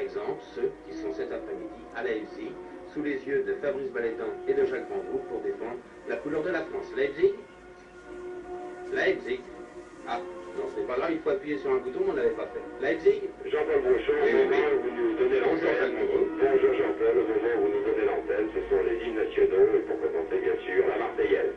exemple ceux qui sont cet après-midi à Leipzig, sous les yeux de Fabrice Balétan et de Jacques Vendroux pour défendre la couleur de la France. Leipzig. Leipzig. Ah, non, c'est pas grave, il faut appuyer sur un bouton, on ne l'avait pas fait. Leipzig. Jean-Paul Brochon, au moment où vous nous donnez l'antenne. Bonjour Jean-Paul, au moment où vous nous donnez l'antenne, ce sont les hymnes nationaux, et pour commencer bien sûr, la Marseillaise.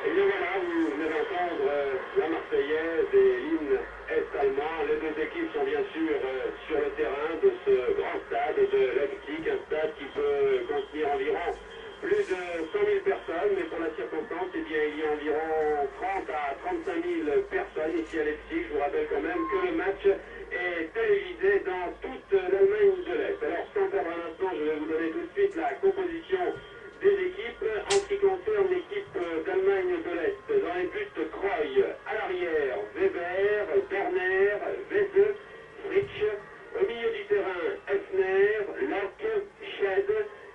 Et bien voilà, vous venez d'entendre la Marseillaise et l'hymne est-allemand. Les deux équipes sont bien sûr sur le terrain de ce grand stade de Leipzig, un stade qui peut contenir environ plus de 100 000 personnes, mais pour la circonstance, eh bien, il y a environ 30 à 35 000 personnes ici à Leipzig. Je vous rappelle quand même que le match est télévisé dans toute l'Allemagne de l'Est. Alors sans perdre un instant, je vais vous donner tout de suite la composition des équipes. En ce qui concerne l'équipe d'Allemagne de l'Est, dans les buts, Kroy, à l'arrière, Weber, Berner, Wesse, Fritsch, au milieu du terrain, Effner, Locke, Sched,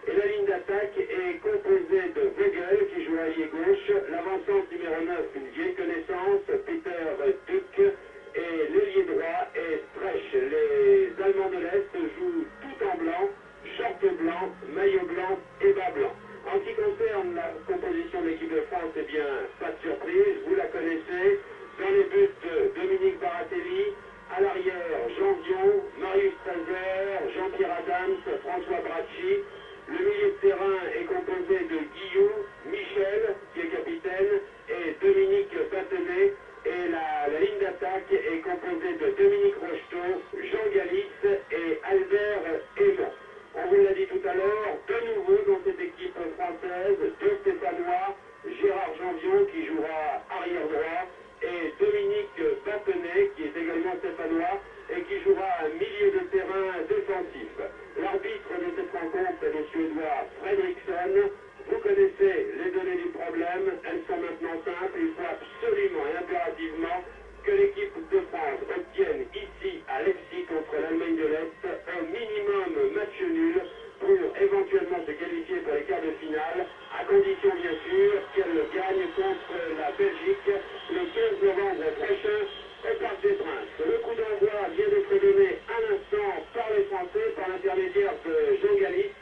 et la ligne d'attaque est composée de Wegel qui joue à allié gauche, l'avancante numéro 9, une vieille connaissance, Peter Duck, et l'ailier droit est Streich. Les Allemands de l'Est jouent tout en blanc, short blanc, maillot blanc et bas blanc. En ce qui concerne la composition de l'équipe de France, eh bien, pas de surprise, vous la connaissez. Dans les buts, Dominique Baratelli, à l'arrière, Jean Dion, Marius Trezer, Jean-Pierre Adams, François Bracci. Le milieu de terrain est composé de Guillaume, Michel, qui est capitaine, et Dominique Patenet. Et la ligne d'attaque est composée de Dominique Rocheteau, Jean Galis et Albert Aymon. On vous l'a dit tout à l'heure, de nouveau dans cette équipe française, deux Stéphanois, Gérard Janvion qui jouera arrière droit et Dominique Patenet qui est également Stéphanois et qui jouera un milieu de terrain défensif. L'arbitre de cette rencontre est le Suédois Fredriksson. Vous connaissez les données du problème, elles sont maintenant simples. Il faut absolument et impérativement que l'équipe de France obtienne ici à Leipzig contre l'Allemagne de l'Est un minimum match nul pour éventuellement se qualifier pour les quarts de finale, à condition bien sûr qu'elle gagne contre la Belgique le 15 novembre prochain au Parc des Princes. Le coup d'envoi vient d'être donné à l'instant par les Français par l'intermédiaire de Jean Galis.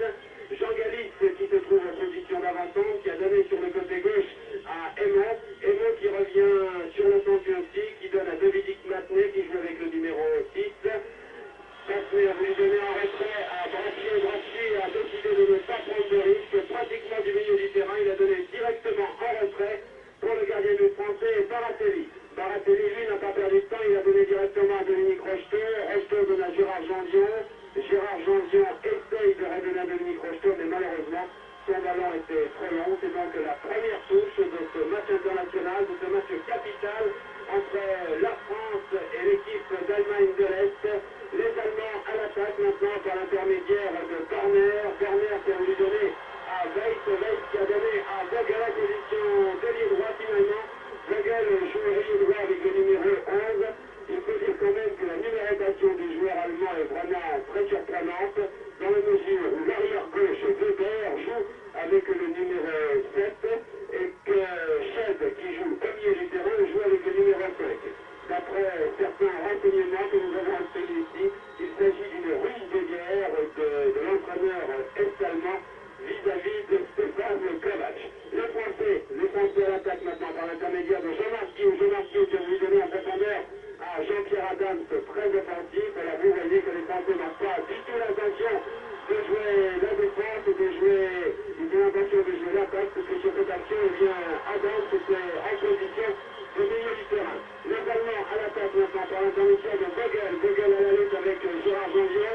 Jean Galis qui se trouve en position d'avancante, qui a donné sur le côté gauche à Aymon. Aymon qui revient sur le centre aussi, qui donne à Dominique Matenet qui joue avec le numéro 6. Matenet a voulu donner un retrait à Bracci. Bracci a décidé de ne pas prendre de risque. Pratiquement du milieu du terrain, il a donné directement en retrait pour le gardien du français Baratelli. Baratelli, lui, n'a pas perdu de temps, il a donné directement à Dominique Rocheteau. Rocheteau donne à Gérard Janvion. Gérard Janvion essaye de redonner à Dominique Rocheteau, mais malheureusement, son ballon était trop long. C'est donc la première touche de ce match international, de ce match capital entre la France et l'équipe d'Allemagne de l'Est. Les Allemands à l'attaque maintenant par l'intermédiaire de Berner. Berner qui a voulu donner à Weiss. Weiss qui a donné à Vogel à la position d'ailier droit finalement. Vogel joue ailier droit avec le numéro 11. Il faut dire quand même que la numérotation du joueur allemand est vraiment très surprenante, dans la mesure où l'arrière gauche Weber joue avec le numéro 7 et que Sched, qui joue au milieu du terrain, joue avec le numéro 5. D'après certains renseignements que nous avons obtenus ici, il s'agit d'une ruse de guerre Adams très offensif. Alors vous voyez que les Français n'ont pas du tout l'intention de jouer la défense et de jouer, ils ont l'intention de jouer l'attaque, parce que sur cette action, eh bien, Adams était en position de milieu du terrain. Les Allemands à l'attaque maintenant par l'intermédiaire de Vogel. Vogel à la lutte avec Gérard Janvier.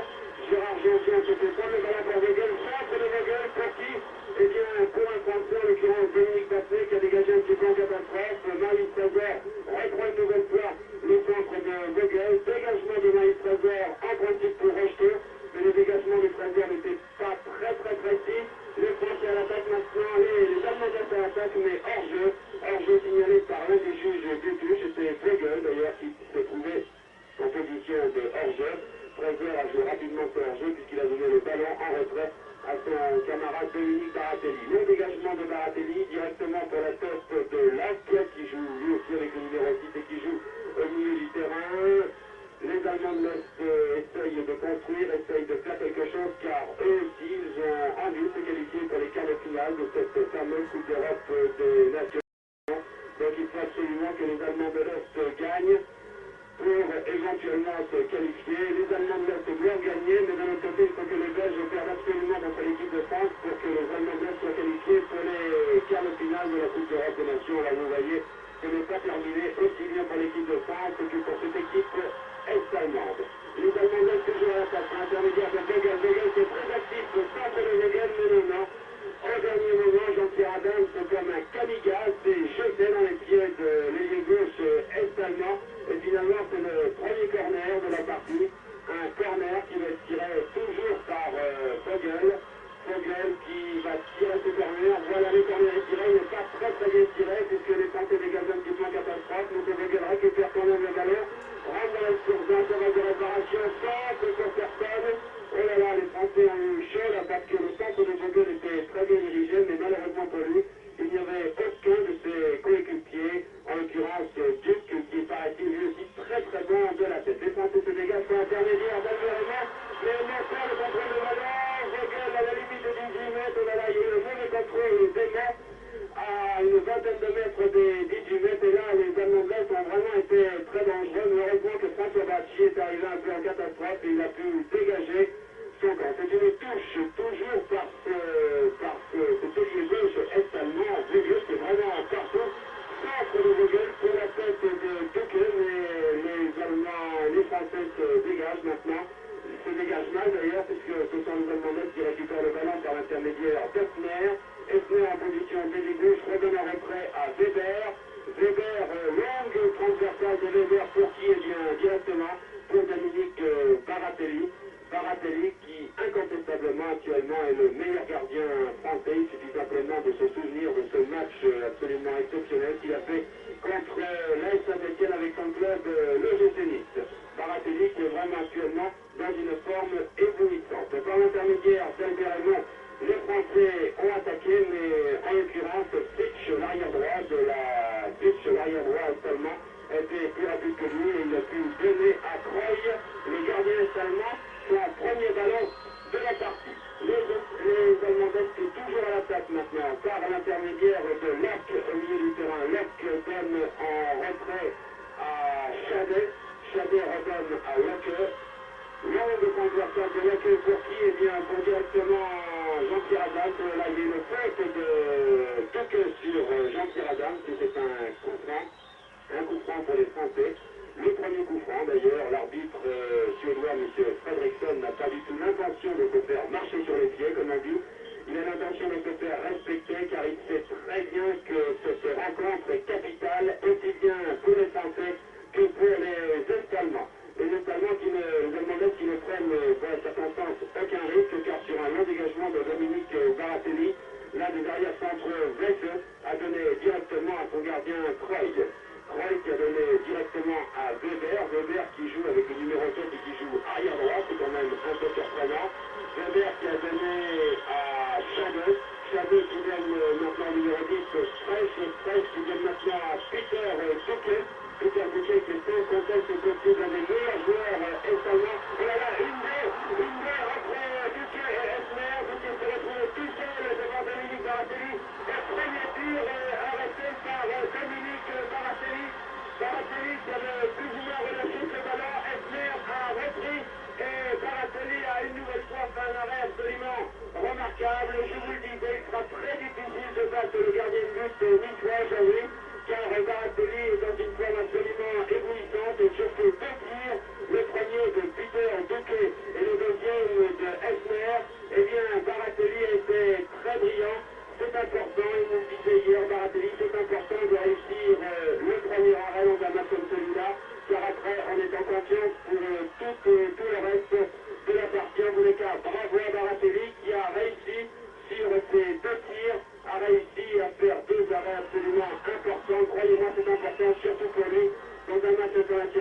Gérard Janvier qui fait prendre le ballon pour Vogel, centre de Vogel pour qui? Eh bien, pour un Français, en l'occurrence Dominique Bassé, qui a dégagé un petit peu en catastrophe. Maïs Trésor reprend une nouvelle fois le centre de Vogel. Dégagement de Maïs Trésor en principe pour rejeter. Mais le dégagement de Trésor n'était pas très précis. Les Français à l'attaque maintenant, les Allemands à l'attaque, mais hors-jeu signalé par l'un des juges du touche. C'était Vogel d'ailleurs qui se trouvait en position de hors-jeu. Trésor a joué rapidement ce hors-jeu puisqu'il a donné le ballon en retrait à son camarade Dominique Baratelli. Le dégagement de Baratelli directement pour la tête de Lac qui joue lui aussi avec le numéro 6 et qui joue au milieu du terrain. Les Allemands de l'Est essayent de construire, essayent de faire quelque chose car eux aussi ils ont envie de se qualifier pour les quarts de finale de cette fameuse Coupe d'Europe des Nations. Donc il faut absolument que les Allemands de l'Est gagnent pour éventuellement se qualifier. Les Allemands de l'Est doivent gagner, mais d'un autre côté, il faut que les Belges perdent absolument contre l'équipe de France pour que les Allemands de l'Est soient qualifiés pour les quarts de finale de la Coupe d'Europe des Nations. Là, vous voyez, ce n'est pas terminé aussi bien pour l'équipe de France que pour cette équipe est-allemande. Les Allemands de l'Est toujours à l'attaque, par l'intermédiaire de Vogel. Vogel qui est très actif, le centre de Vogel, mais non. Au dernier moment, Jean-Pierre Adams, comme un kamikaze, s'est jeté dans les pieds de l'ailier gauche est-allemand. Et finalement, c'est le premier corner de la partie. Un corner qui va être tiré toujours par Vogel. Vogel qui va tirer ce corner. Voilà, le corner est tiré. Il n'est pas très bien tiré puisque les Français dégagent un petit peu en catastrophe. Donc Vogel récupère quand même le ballon. Rentre dans la surface, ça va de réparation. Centre pour personne. Oh là là, les Français ont eu chaud là parce que le centre de Vogel était très bien dirigé, mais malheureusement pour lui, il n'y avait aucun de ses coéquipiers, en l'occurrence Duc, qui paraît-il lui aussi très bon de la tête. Les Français se dégagent par l'intermédiaire d'Alverement, mais maintenant le contrôle de ballon, Vogel à la limite de 18 mètres, oh là là, il y a eu le mauvais contrôle dément à une vingtaine de mètres des 18 mètres, et là les Allemands de l'Est ont vraiment été très dangereux, mais heureusement que François Bachy est arrivé un peu en catastrophe et il a pu dégager son camp. C'est une touche toujours par ce ailier gauche est-allemand. Vogel, c'est vraiment partout. Centre de Vogel pour la tête de Duque, mais les Allemands, les Français se dégagent maintenant. Se dégagent mal d'ailleurs, puisque ce sont les Allemands de l'Est qui récupèrent le ballon par l'intermédiaire d'Effner. Effner en position d'ailier gauche, redonne en retrait à Weber. Weber, longue transversale de Weber pour qui? Eh bien, directement pour Dominique Baratelli. Baratelli qui incontestablement actuellement est le meilleur gardien français. Il suffit simplement de se souvenir de ce match absolument exceptionnel qu'il a fait contre l'AS Saint-Etienne avec son club le GC Nice. Baratelli qui est vraiment actuellement dans une forme éblouissante. Par l'intermédiaire d'Albert Raymond, les Français ont attaqué, mais en l'occurrence Fitch, l'arrière droit de la Fitch, l'arrière droit seulement, était plus rapide que lui et il a pu donner à Croy, le gardien allemand, son premier ballon de la partie. Les Allemands d'Est sont toujours à l'attaque maintenant, par l'intermédiaire de Lac au milieu du terrain. Lac donne en retrait à Chadet. Chadet redonne à Lacke. Longue transversale de Lacke pour qui? Eh bien, pour directement Jean-Pierre Adams. Là, il y a une faute de Tuque sur Jean-Pierre Adams. C'est un coup franc. Un coup franc pour les Français. Le premier coup franc d'ailleurs, l'arbitre suédois, M. Fredriksson, n'a pas du tout l'intention de se faire marcher sur les pieds, comme on dit. Il a l'intention de se faire respecter car il sait très bien que cette rencontre est capitale, aussi bien pour les Français que pour les Est-Allemands. Les Est-Allemands les Allemands qui ne prennent pour la circonstance aucun risque car sur un long dégagement de Dominique Baratelli, l'un des arrière-centraux Vesse a donné directement à son gardien Croy. Croy qui a donné directement à Weber. Weber qui joue avec le numéro 7 et qui joue arrière droit, c'est quand même un peu surprenant. Weber qui a donné à Chadet. Chadet qui donne maintenant le numéro 10, Streich qui donne maintenant à Peter Duque. Peter Duque qui est sans conteste possible un des meilleurs joueurs est-allemands. Oh là là, une baie entre Duque et Effner. Duque se retrouve tout seul devant Dominique Baratelli. Et premier tir arrêté par Dominique Baratelli. Baratelli qui avait plus ou moins relâché ce ballon.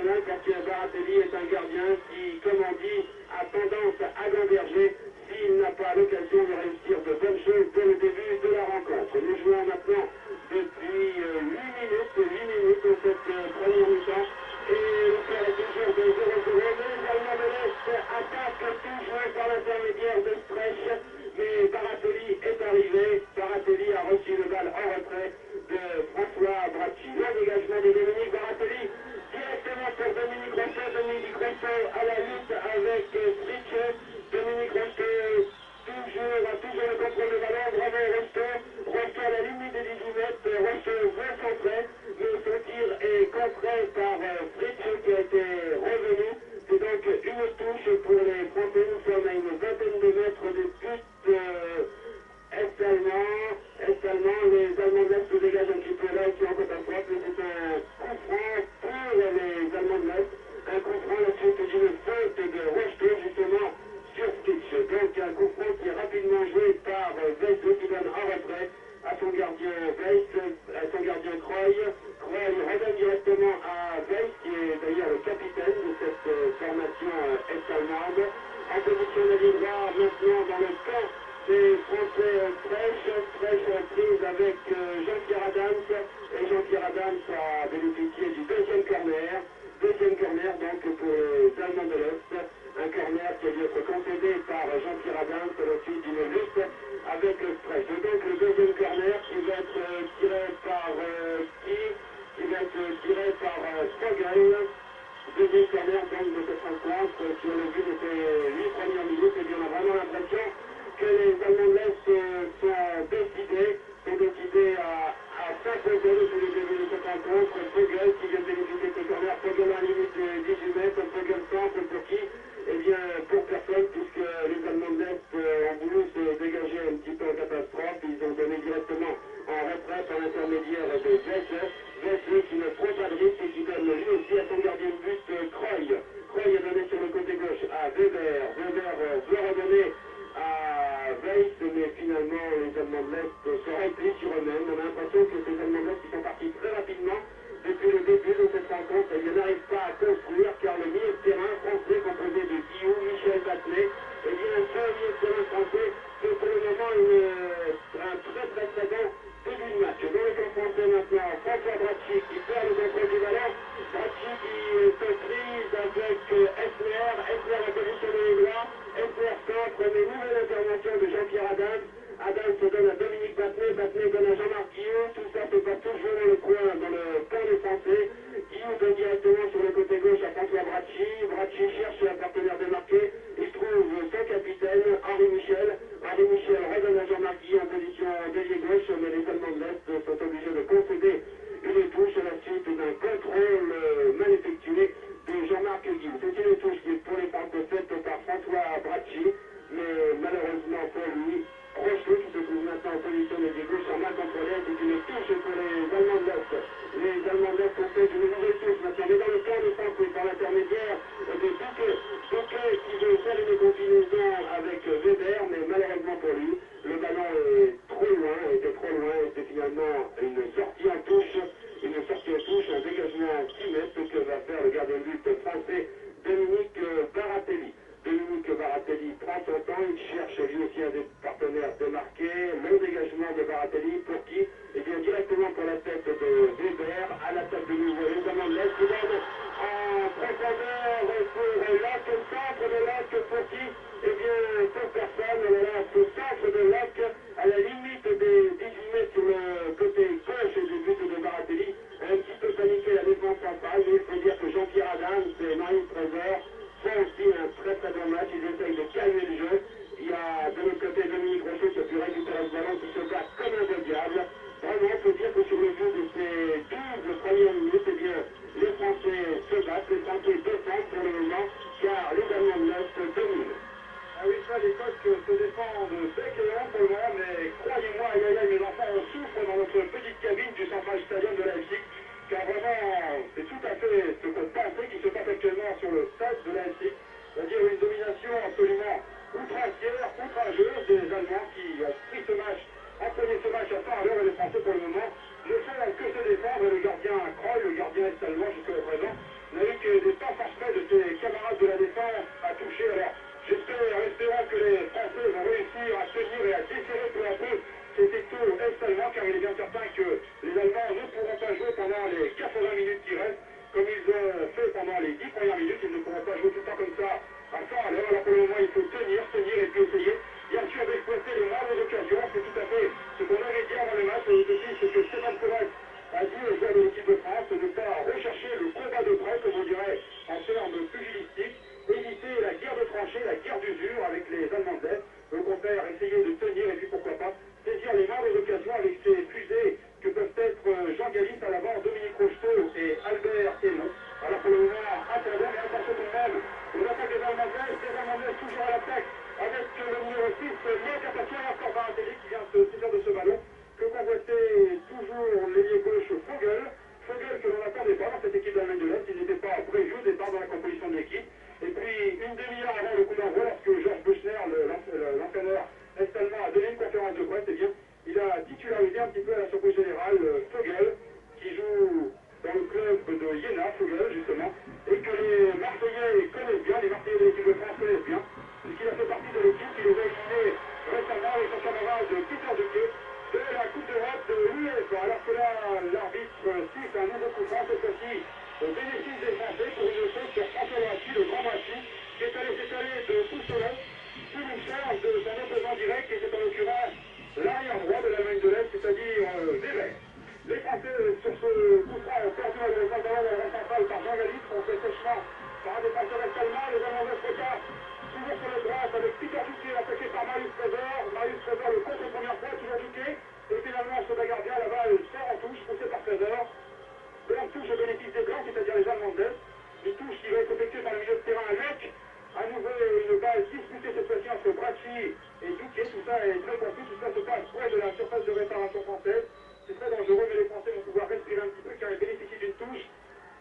nationale parce que Baratelli est un gardien qui, comme on dit, a tendance à gamberger s'il n'a pas l'occasion de réussir de bonnes choses dès le début de la rencontre. Nous jouons maintenant depuis 8 minutes dans cette première mi-temps et le score est toujours de 0-0. Les Allemands de l'Est attaquent toujours par l'intermédiaire de Streich, mais Baratelli est arrivé. Baratelli a reçu le balle en retrait de François Bracci. Le dégagement de Dominique Baratelli directement pour Dominique Rocheteau. Dominique Rocheteau à la lutte avec Fritsch. Dominique Rocheteau toujours le contrôle de ballon. Bravo Rocheteau. Rocheteau à la limite des 18 mètres. Rocheteau veut centrer, mais son tir est contré par Fritsch qui a été revenu. C'est donc une touche pour les Français. Nous sommes à une vingtaine de mètres de but est-allemand. Les Allemands de l'Est se dégagent un petit peu là, qui sont en catastrophe, mais c'est un coup franc pour les Allemands de l'Est. Un coup franc la suite d'une faute de Rocheteau justement sur Fritsch. Donc un coup franc qui est rapidement joué par Weiss qui donne un retrait à son gardien Weiss, à son gardien Kroy. Kroy redonne directement à Weiss, qui est d'ailleurs le capitaine de cette formation est-allemande. En position de ligne droit maintenant dans le camp des Français Streich prise avec Jean-Pierre Adams, et Jean-Pierre Adams a bénéficié du deuxième corner donc pour les Allemands de l'Est, un corner qui a dû être concédé par Jean-Pierre Adams à la suite d'une lutte avec Streich. Donc le deuxième corner qui va être tiré par Fogel. Deuxième corner donc de cette rencontre sur le but de ces 8 premières minutes, et bien on a vraiment l'impression que les Allemands de l'Est sont décidés à s'imposer depuis le début de cette rencontre. Fogel qui vient de bénéficier de ce corner, Fogel à la limite de 18 mètres, Fogel centre pour qui? Eh bien pour personne, puisque les Allemands de l'Est ont voulu se dégager un petit peu en catastrophe. Ils ont donné directement en retrait par l'intermédiaire de Weiss qui ne prend pas de risque et qui donne lui aussi à son gardien de but Kroy. Kroy est donné sur le côté gauche à Weber. Weber veut redonner à Weiss, mais finalement les Allemands de l'Est se replient sur eux-mêmes. On a l'impression que ces Allemands de l'Est qui sont partis très rapidement depuis le début de cette rencontre, ils n'arrivent pas à construire car le milieu de terrain français composé de Guillaume, Michel Batelet, et bien ce milieu de terrain français fait pour le moment un très bon début de match. Dans le camp français maintenant, François Bracci qui perd le contrôle du ballon, Bracci qui se prise avec Esner a positionné les doigts, Esner centre, mais nouvelle intervention de Jean-Pierre Adams. Adams se donne à Dominique Batelet donne à Jean-Marc Guillaume, tout ça se passe toujours dans le coin, dans le camp des Français. Guillaume donne directement sur le côté gauche à François Bracci cherche un partenaire démarqué, il trouve son capitaine, Henri Michel redonne à Jean-Marc Guillaume en position d'ailier gauche, mais les Allemands de l'Est sont obligés de concéder une touche à la suite d'un contrôle mal effectué de Jean-Marc Guillaume. C'est une touche qui est pour les Français faite par François Bracci, mais malheureusement pour lui, Rocheteau qui se trouve maintenant en position de gauche en mal contrôlé, c'est une touche pour les Allemands de l'Est. Les Allemands de l'Est ont fait une nouvelle touche maintenant, mais dans le camp des Français par l'intermédiaire de Bouquet qui veut faire une combinaison avec Weber, mais malheureusement pour lui, le ballon était trop loin, et c'est finalement une sortie en touche, un dégagement à 6 mètres que va faire le gardien de but français Dominique Baratelli. Dominique Baratelli prend son temps, il cherche lui aussi un des partenaires démarqués. Le dégagement de Baratelli pour qui? Eh bien directement pour la tête de Weber, à l'attaque de nouveau les Allemands de l'Est qui donne en profondeur pour Lac, centre de Lac pour qui? Eh bien pour personne, voilà, ce centre de Lac à la limite des 18 mètres sur le côté gauche du but de Baratelli, un petit peu paniqué la défense centrale, mais il faut dire que Jean-Pierre Adams et Marie Trésor font aussi un très bon match, ils essayent de calmer le jeu. Il y a de l'autre côté Dominique Rocheteau qui a pu récupérer le ballon, qui se bat comme un beau diable. Vraiment, il faut dire que sur le jeu de ces 12 premières minutes, eh bien, les Français se battent, les Français défendent pour le moment, car les Allemands de l'Est dominent. Ah oui, ça, les coqs se défendent bec et long pour le moment, mais croyez-moi, aïe aïe aïe, mes enfants, on souffre dans notre petite cabine du Central Stadium de Leipzig, car vraiment, c'est tout à fait ce qu'on pensait qui se passe actuellement sur le stade de Leipzig, c'est-à-dire une domination absolument outrancière, outrageuse des Allemands qui ont pris ce match, entraîné ce match à 100 à l'heure, et les Français pour le moment ne font que se défendre, et le gardien Kroy, le gardien est-allemand jusqu'à présent, n'a eu que des pas parfaits de ses camarades de la défense à toucher. Alors, espérons que les Français vont réussir à tenir et à desserrer peu à peu cet étau est-allemand, car il est bien certain que les Allemands ne pourront pas jouer pendant les 80 minutes qui restent, comme ils ont fait pendant les 10 premières minutes. Ils ne pourront pas jouer tout le temps comme ça à 100 à l'heure. Alors pour le moment, il faut tenir et puis essayer, bien sûr, d'exploiter les moindres occasions. C'est tout à fait ce qu'on avait dit avant le match. Et aussi, ce que Stéphane Kovac a dit aux joueurs de l'équipe de France, de ne pas rechercher le combat de près, comme on dirait en termes pugilistiques, éviter la guerre de tranchées, la guerre d'usure avec les Allemands de l'Est. Au contraire, essayer de tenir et puis pourquoi pas saisir les moindres occasions avec ces fusées que peuvent être Jean Galis à l'avant, Dominique Rocheteau et Albert Hémon. Alors pour le moment, attendons, mais attention tout de même aux attaques des Allemands de l'Est. Les Allemands de l'Est toujours à l'attaque avec le numéro 6, Marc Attention, et encore Baratelli qui vient se saisir de ce ballon. Que convoitait toujours l'ailier gauche Vogel. Vogel que l'on n'attendait pas dans cette équipe d'Allemagne de l'Est. Il n'était pas prévu au départ dans la composition de l'équipe. Et puis, une demi-heure avant le coup d'envoi, lorsque Georges Buchner, l'entraîneur est-allemand, a donné une conférence de presse, eh bien, il a titularisé un petit peu à la surprise générale Vogel, qui joue dans le club de Jena, Vogel justement, et que les Marseillais connaissent bien, les Marseillais de l'équipe de France connaissent bien, puisqu'il a fait partie de l'équipe qui les a éliminés récemment avec son camarade Peter Duquet de la Coupe d'Europe de l'UEFA. Alors que là, l'arbitre siffle un nouveau coup franc, cette fois-ci au bénéfice des Français pour une faute sur François Brachy, le grand Brachy, qui est allé s'étaler de tout selon sous une charge de son opposant direct, qui était en l'occurrence l'arrière droit de l'Allemagne de l'Est, c'est-à-dire Weber. Les Français sur ce coup franc ont perdu malheureusement dans la rang centrale par Jean Galis, on fait sèchement par un défenseur est-allemand. Les Allemands de l'Est toujours sur la droite avec Peter Duquet attaqué par Marius Trésor. Marius Trésor le contre première fois, toujours Duquet, et finalement ce bagarre bien, la balle sort en touche, poussée par Trésor. En touche au bénéfice des Blancs, c'est-à-dire les Allemands de l'Est. Une touche qui va être effectuée par le milieu de terrain à Lec. À nouveau une balle disputée cette fois-ci entre Brachy et Duquet. Tout ça est très confus, tout ça se passe près de la surface de réparation française. C'est très dangereux, mais les Français vont pouvoir respirer un petit peu car ils bénéficient d'une touche.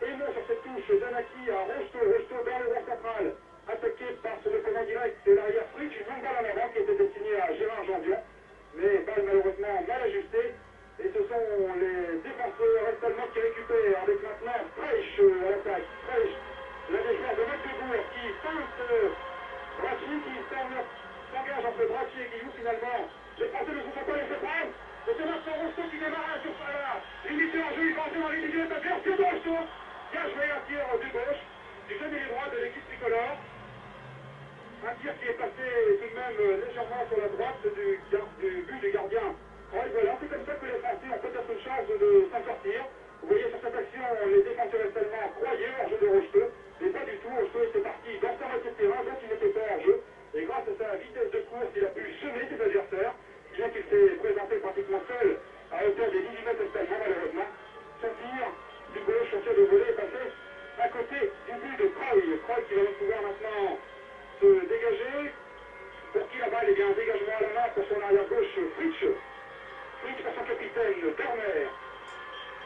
Et non, sur cette touche, Zanaki à Rocheteau dans le rang central, attaqué par son opposant direct, c'est l'arrière Fritsch, une longue balle en avant qui était destinée à Gérard Janvion, mais balle malheureusement mal ajustée. Et ce sont les défenseurs est-allemands qui récupèrent avec maintenant Freisch à l'attaque. Freisch, l'un des joueurs de Magdebourg qui feinte Brachy, qui s'engage entre Brachy et Guillou finalement. Les Français ne se sont pas laissés prendre. Et c'est maintenant Rocheteau qui démarre à la limite en jeu, il va entrer dans les limites, bien sûr de Rocheteau. Bien joué, un tir du gauche, du jeune ailier droit de l'équipe tricolore. Un tir qui est passé tout de même légèrement sur la droite du but du gardien. Et voilà, c'est comme ça que les Français ont peut-être une chance de s'en sortir. Vous voyez sur cette action, les défenseurs est-allemands croyaient hors jeu de Rocheteau, mais pas du tout. Rocheteau était parti dans sa moitié de terrain, donc il n'était pas hors jeu. Et grâce à sa vitesse de course, il a pu semer ses adversaires, bien qu'il s'est présenté pratiquement seul à hauteur des 18 mètres est-allemands, malheureusement. Son tir du gauche, son tir de volée est passé à côté du but de Kroy. Kroy qui va donc pouvoir maintenant se dégager. Pour qui la balle est bien un dégagement à la main pour son arrière gauche Fritsch. Fritsch pour son capitaine Dorner.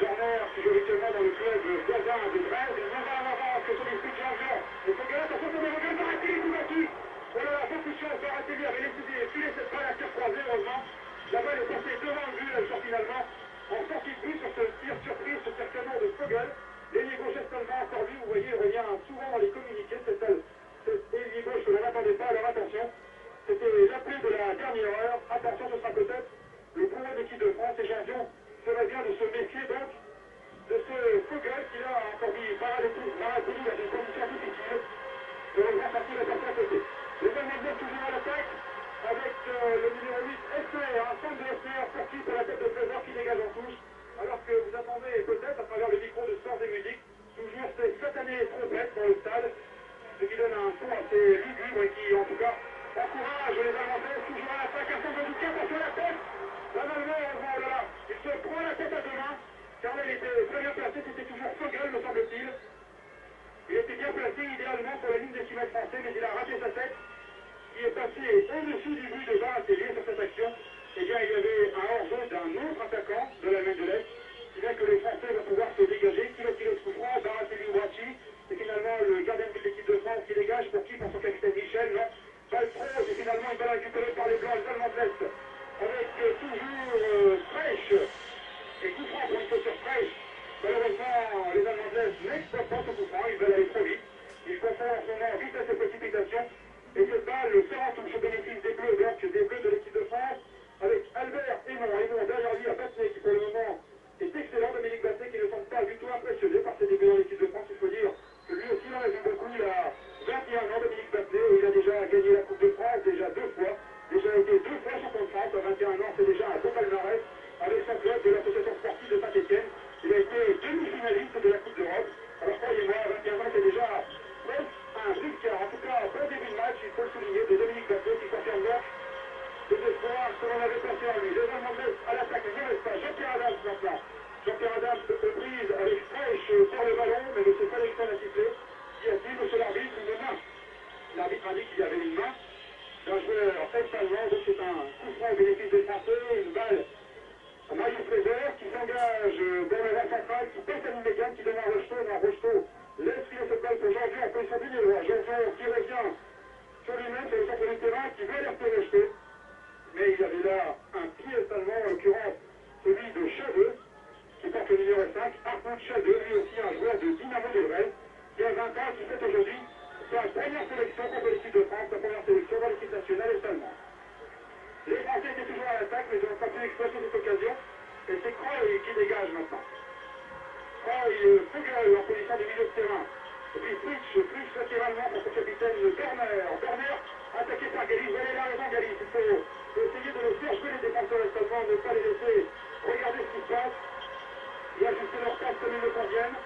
Dorner qui joue habituellement dans le club voisin de Dresde. Il va en avant que son esprit de Jean-Jean. Et Vogel, attention pour le Vogel, Baratelli tout battu. Voilà, beaucoup de chance, Baratelli avait laissé cette balle à tir croisé, heureusement. La balle est passée devant le but, elle sort finalement en sortie de but sur ce tir surprise, ce tir canon de Vogel. L'ailier gauche est-allemand, encore lui, vous voyez, il revient souvent dans les communiqués. Cet ailier gauche que l'on n'attendait pas, alors attention. C'était l'appel de la dernière heure. Attention, ce sera peut-être le bourreau d'équipe de France. Et Janvion ferait bien de se méfier donc de ce Vogel qui a encore mis Baratelli dans une condition difficile. Le grand parti va passer à côté. Les Allemands toujours à l'attaque avec le numéro 8, SR, un centre de SR pour la tête de Trésor qui dégage en touche. Alors que vous attendez peut-être à travers le micro de Sport et Musique, toujours ces satanées trompettes dans le stade, ce qui donne un son assez lugubre et qui en tout cas encourage les Allemands toujours à l'attaque, un centre de Duquet, attention à la tête. L'Allemand, oh là là, il se prend la tête à deux mains, car là il était très bien placé, c'était toujours Vogel me semble-t-il. Il était bien placé idéalement sur la ligne des 6 mètres français, mais il a raté sa tête, qui est passé au-dessus du but de Baratelli sur cette action. Eh bien, il y avait un hors-jeu d'un autre attaquant de l'Allemagne de l'Est, qui vient que les Français vont pouvoir se dégager. Qui va tirer ce coup franc? Baratelli ou Brachy? C'est finalement le gardien de l'équipe de France qui dégage. Pour qui? Pour son capitaine Michel, non? Balle pro, et finalement une balle récupérée par les Blancs, les Allemands de l'Est, avec toujours Freisch. Et coup franc pour une faute sur Freisch. Malheureusement, les Allemands de l'Est n'exploitent pas ce coup franc. Ils gagné la Coupe de France déjà 2 fois, déjà été 2 fois champion de France, à 21 ans, c'est déjà un beau palmarès avec son club de l'association sportive de Saint-Etienne. Il a été demi-finaliste de la Coupe d'Europe. Alors croyez-moi, à 21 ans, c'est déjà presque un risque, en tout cas un bon début de match, il faut le souligner, de Dominique Bateau qui confirme donc des espoirs que l'on avait placés en lui. Les Allemands à l'attaque, il ne reste pas. Jean-Pierre Adams maintenant. Jean-Pierre Adams aux prises avec Fraîche sur le ballon, mais M. Félixon a sifflé. Qui a dit, monsieur l'arbitre, une main. L'arbitre a dit qu'il y avait une main d'un joueur est-allemand, donc c'est un coup franc au bénéfice des Français, une balle à Marius Prévert qui s'engage dans le rang central, qui passe à l'immédiat, qui donne un Rocheteau. Non, Rocheteau laisse filer cette balle pour Jean-Jean en position du droit. Jean-Jean qui revient sur lui-même, sur le centre du terrain, qui veut alerter Rocheteau. Mais il avait là un pied allemand, en l'occurrence celui de Chadeux, qui porte le numéro 5, Hartmut Chadeux, lui aussi un joueur de Dynamo de Brest, qui a 20 ans, qui fait aujourd'hui sa première sélection contre l'équipe de France, sa première sélection dans l'équipe nationale est-allemande. Les Français étaient toujours à l'attaque, mais ils n'ont pas pu exploiter cette occasion, et c'est Kroy qui dégage maintenant. Kroy, Fugel en position du milieu de terrain, et puis Fritsch latéralement pour son capitaine Dorner, attaqué par Galis. Vous avez la raison, Galis, il faut essayer de le faire jouer les défenseurs est-allemands, ne pas les laisser regarder ce qui se passe, et ajuster leur passe comme ils le conviennent.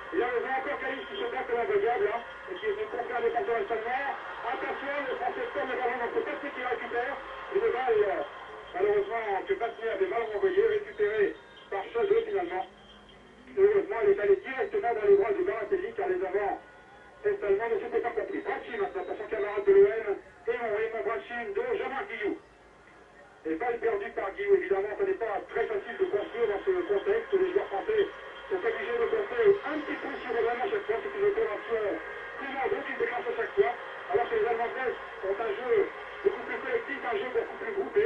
Il y a encore Galis qui se bat comme un variable, hein, et qui est venu contre un défenseur est-allemand. Attention, le Français tourne le ballon, donc c'est Pasnier qui récupère, et le balle, malheureusement, que Pasnier avait mal renvoyé, récupéré par Chadeux finalement. Heureusement, il est allé directement dans les bras de Baratelli, car les avants est-allemands ne s'étaient pas compris. Brachin maintenant pour son camarade de l'OM, et Raymond Brachin de Jean-Marc Guillou. Et balle perdue par Guillou, évidemment, ce n'est pas très facile de construire dans ce contexte. Les joueurs français sont obligés de compter un petit peu sur eux-mêmes à chaque fois. C'est une opération commando qui se déclenche à chaque fois, alors que les Allemands ont un jeu beaucoup plus collectif, un jeu beaucoup plus groupé,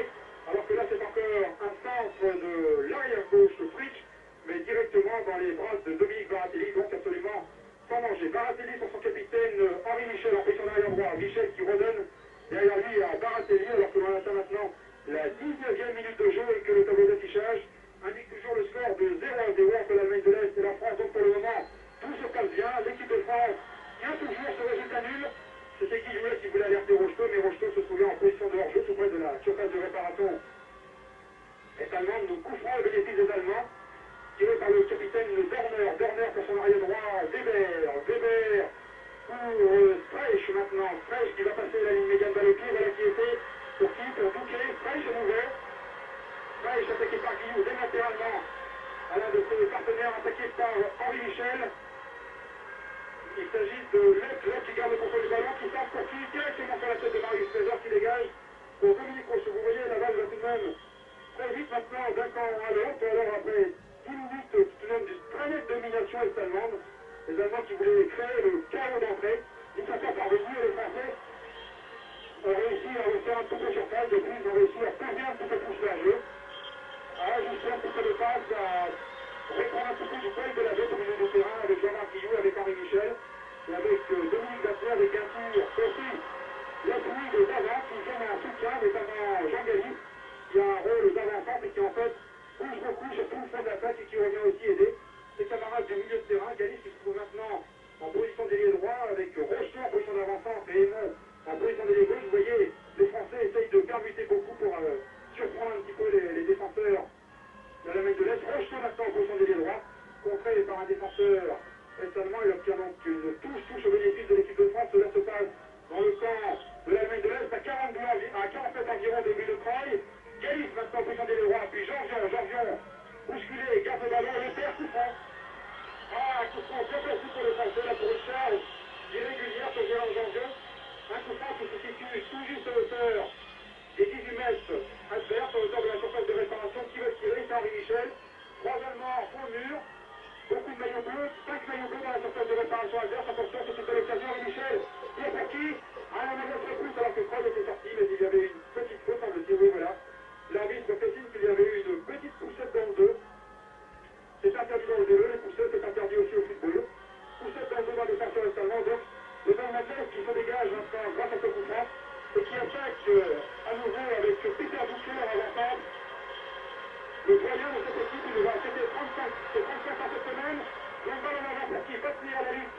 alors que là c'est encore un centre de l'arrière-gauche de Fritsch, mais directement dans les bras de Dominique Baratelli, donc absolument sans danger. Baratelli pour son capitaine Henri Michel en position d'arrière droit. Michel qui redonne derrière lui à Baratelli, alors que l'on atteint maintenant la 19e minute de jeu et que le tableau d'affichage indique toujours le score de 0-0 entre l'Allemagne de l'Est et la France. Donc pour le moment, tout se passe bien. L'équipe de France tient toujours ce résultat nul. C'était Guy Jouet qui voulait alerter Rocheteau, mais Rocheteau se souvient en position de hors-jeu tout près de la surface de réparation est-allemande. Nous coup franc au bénéfice des Allemands, tiré par le capitaine Dorner pour son arrière droit, Weber pour Streich maintenant, Streich qui va passer la ligne médiane balle au pied, voilà qui était pour qui, pour Bouquet, Streich à nouveau, Streich attaqué par Guillou délatéralement à l'un de ses partenaires, attaqué par Henri Michel. Il s'agit de Lec qui garde le contrôle du ballon, qui sort pour qui, directement sur la tête de Marius Prévert qui dégage pour Dominique Rocheteau. Vous voyez, la balle va tout de même très vite maintenant d'un camp à l'autre, alors après 10 minutes tout de même d'une très nette domination est-allemande. Les Allemands qui voulaient créer le chaos d'entrée, ils ne sont pas parvenus, et les Français ont réussi à refaire un petit peu surface, et puis ils ont réussi à poser un petit peu plus la jeu, à ajuster un petit peu de passe, à reprendre un petit peu du poil de la jeu au milieu du terrain avec Jean-Marc Guillou, avec Henri Michel, et avec Dominique Bateau, avec un tir aussi l'appui de d'avant qui viennent en soutien, notamment Jean Galis, qui a un rôle d'avant-centre et qui en fait bouge beaucoup sur tout le fond de l'attaque et qui revient aussi aider ses camarades du milieu de terrain. Galis qui se trouve maintenant en position d'ailier droit avec Rocheteau en position d'avant-centre et Aymon en position d'ailier gauche. Vous voyez, les Français essayent de permuter beaucoup pour surprendre un petit peu les défenseurs de l'Allemagne de l'Est. Rocheteau maintenant en position d'ailier droit, contré par un défenseur est-allemand. Il obtient donc une touche au bénéfice de l'équipe de France. Cela se passe dans le camp de l'Allemagne de l'Est à 40 mètres environ des buts de Kroy. Galis maintenant en position d'ailier droit, puis Jean-Jean bousculé, garde le ballon, le perd, coup franc. Ah, un coup franc bien placé pour le Français, là pour une charge irrégulière sur Gérard Jean-Jean. Un coup franc qui se situe tout juste à hauteur des 18 mètres adverses, à hauteur de la surface de réparation. Qui va tirer? C'est Henri Michel. 3 Allemands font le mur. Beaucoup de maillots bleus, 5 maillots bleus dans la surface de réparation adverse. Attention, c'est une belle occasion. Henri Michel, qui est pour qui? Ah, on en a fait plus alors que Kroy était sorti, mais il y avait une petite faute, semble-t-il. Oui, voilà. L'arbitre fait signe qu'il y avait eu une petite poussette dans le dos. C'est interdit dans le vélo, les poussettes, c'est interdit aussi au football. Poussette dans le dos d'un défenseur est-allemand, donc les Allemands qui se dégagent maintenant grâce à ce coup franc et qui attaque à nouveau avec Peter Boucher en avant-centre. Le doyen de cette équipe, il va c'était 35 en cette semaine. Donc balle en avant pour qui va tenir à la lutte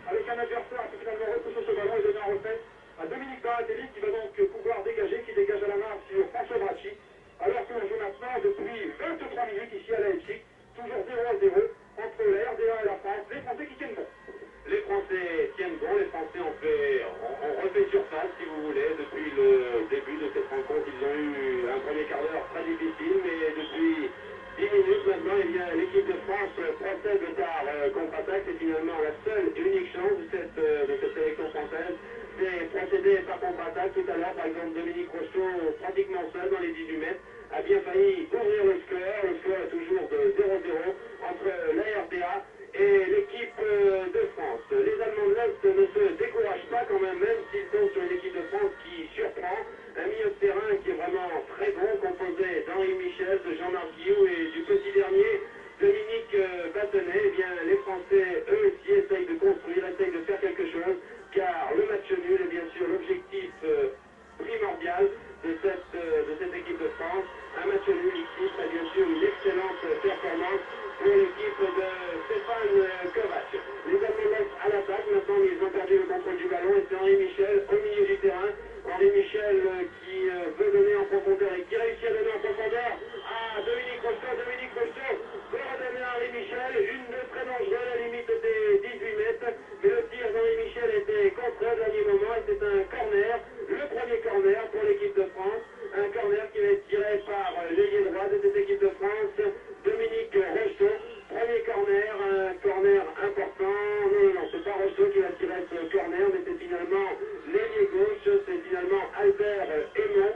avec un adversaire qui finalement repousse ce ballon et donne un retrait à Dominique Baratelli qui va donc pouvoir dégager, qui dégage à la main sur François Bracci. Alors que l'on joue maintenant depuis 23 minutes ici à Leipzig, toujours 0-0 entre la RDA et la France, les Français qui tiennent bon. Les Français tiennent bon, les Français ont refait surface, si vous voulez, depuis le début de cette rencontre. Ils ont eu un premier quart d'heure très difficile, mais depuis 10 minutes maintenant, eh bien, l'équipe de France procède par contre-attaque. C'est finalement la seule et unique chance de cette sélection française. C'est procéder par contre-attaque. Tout à l'heure, par exemple, Dominique Rocheteau, pratiquement seul dans les 18 mètres, a bien failli ouvrir le score. Le score est toujours de 0-0 entre la RDA et l'équipe de France. Les Allemands de l'Est ne se découragent pas quand même s'ils sont sur une équipe de France qui surprend. Un milieu de terrain qui est vraiment très bon, composé d'Henri Michel, de Jean-Marc Guillou et du petit dernier, Dominique Battenet. Eh bien, les Français, eux aussi, essayent de construire, essayent de faire quelque chose, car le match nul est bien sûr l'objectif primordial de cette équipe de France. Un match nul ici serait bien sûr une excellente performance pour l'équipe de Stéphane Kovac. Les Allemands à l'attaque, maintenant ils ont perdu le contrôle du ballon et c'est Henri Michel au milieu du terrain. Henri Michel qui veut donner en profondeur et qui réussit à donner en profondeur à Dominique Rocheteau. Dominique Rocheteau veut redonner à Henri Michel, une de très dangereuse à la limite des 18 mètres, mais le tir d'Henri Michel était contré au dernier moment et c'est un corner, le premier corner pour l'équipe de France, un corner qui va être tiré par l'ailier droit de cette équipe de France, Dominique Rocheteau. Premier corner, un corner important. Non, c'est pas Rocheteau qui va tirer ce corner, mais c'est finalement l'ailier gauche, c'est finalement Albert Aymon.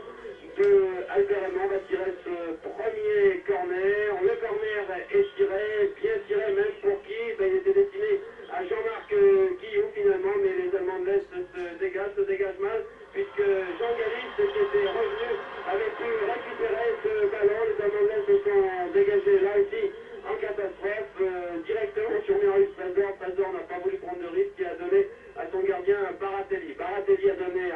Albert Aymon va tirer ce premier corner. Le corner est tiré, bien tiré même pour qui? Il était destiné à Jean-Marc Guillou finalement, mais les Allemands de l'Est se dégagent mal, puisque Jean Galis, qui était revenu, avait pu récupérer ce ballon. Les Allemands de l'Est se sont dégagés là aussi en catastrophe, directement sur Marius Trésor. Trésor n'a pas voulu prendre de risque, qui a donné à son gardien Baratelli. Baratelli a redonné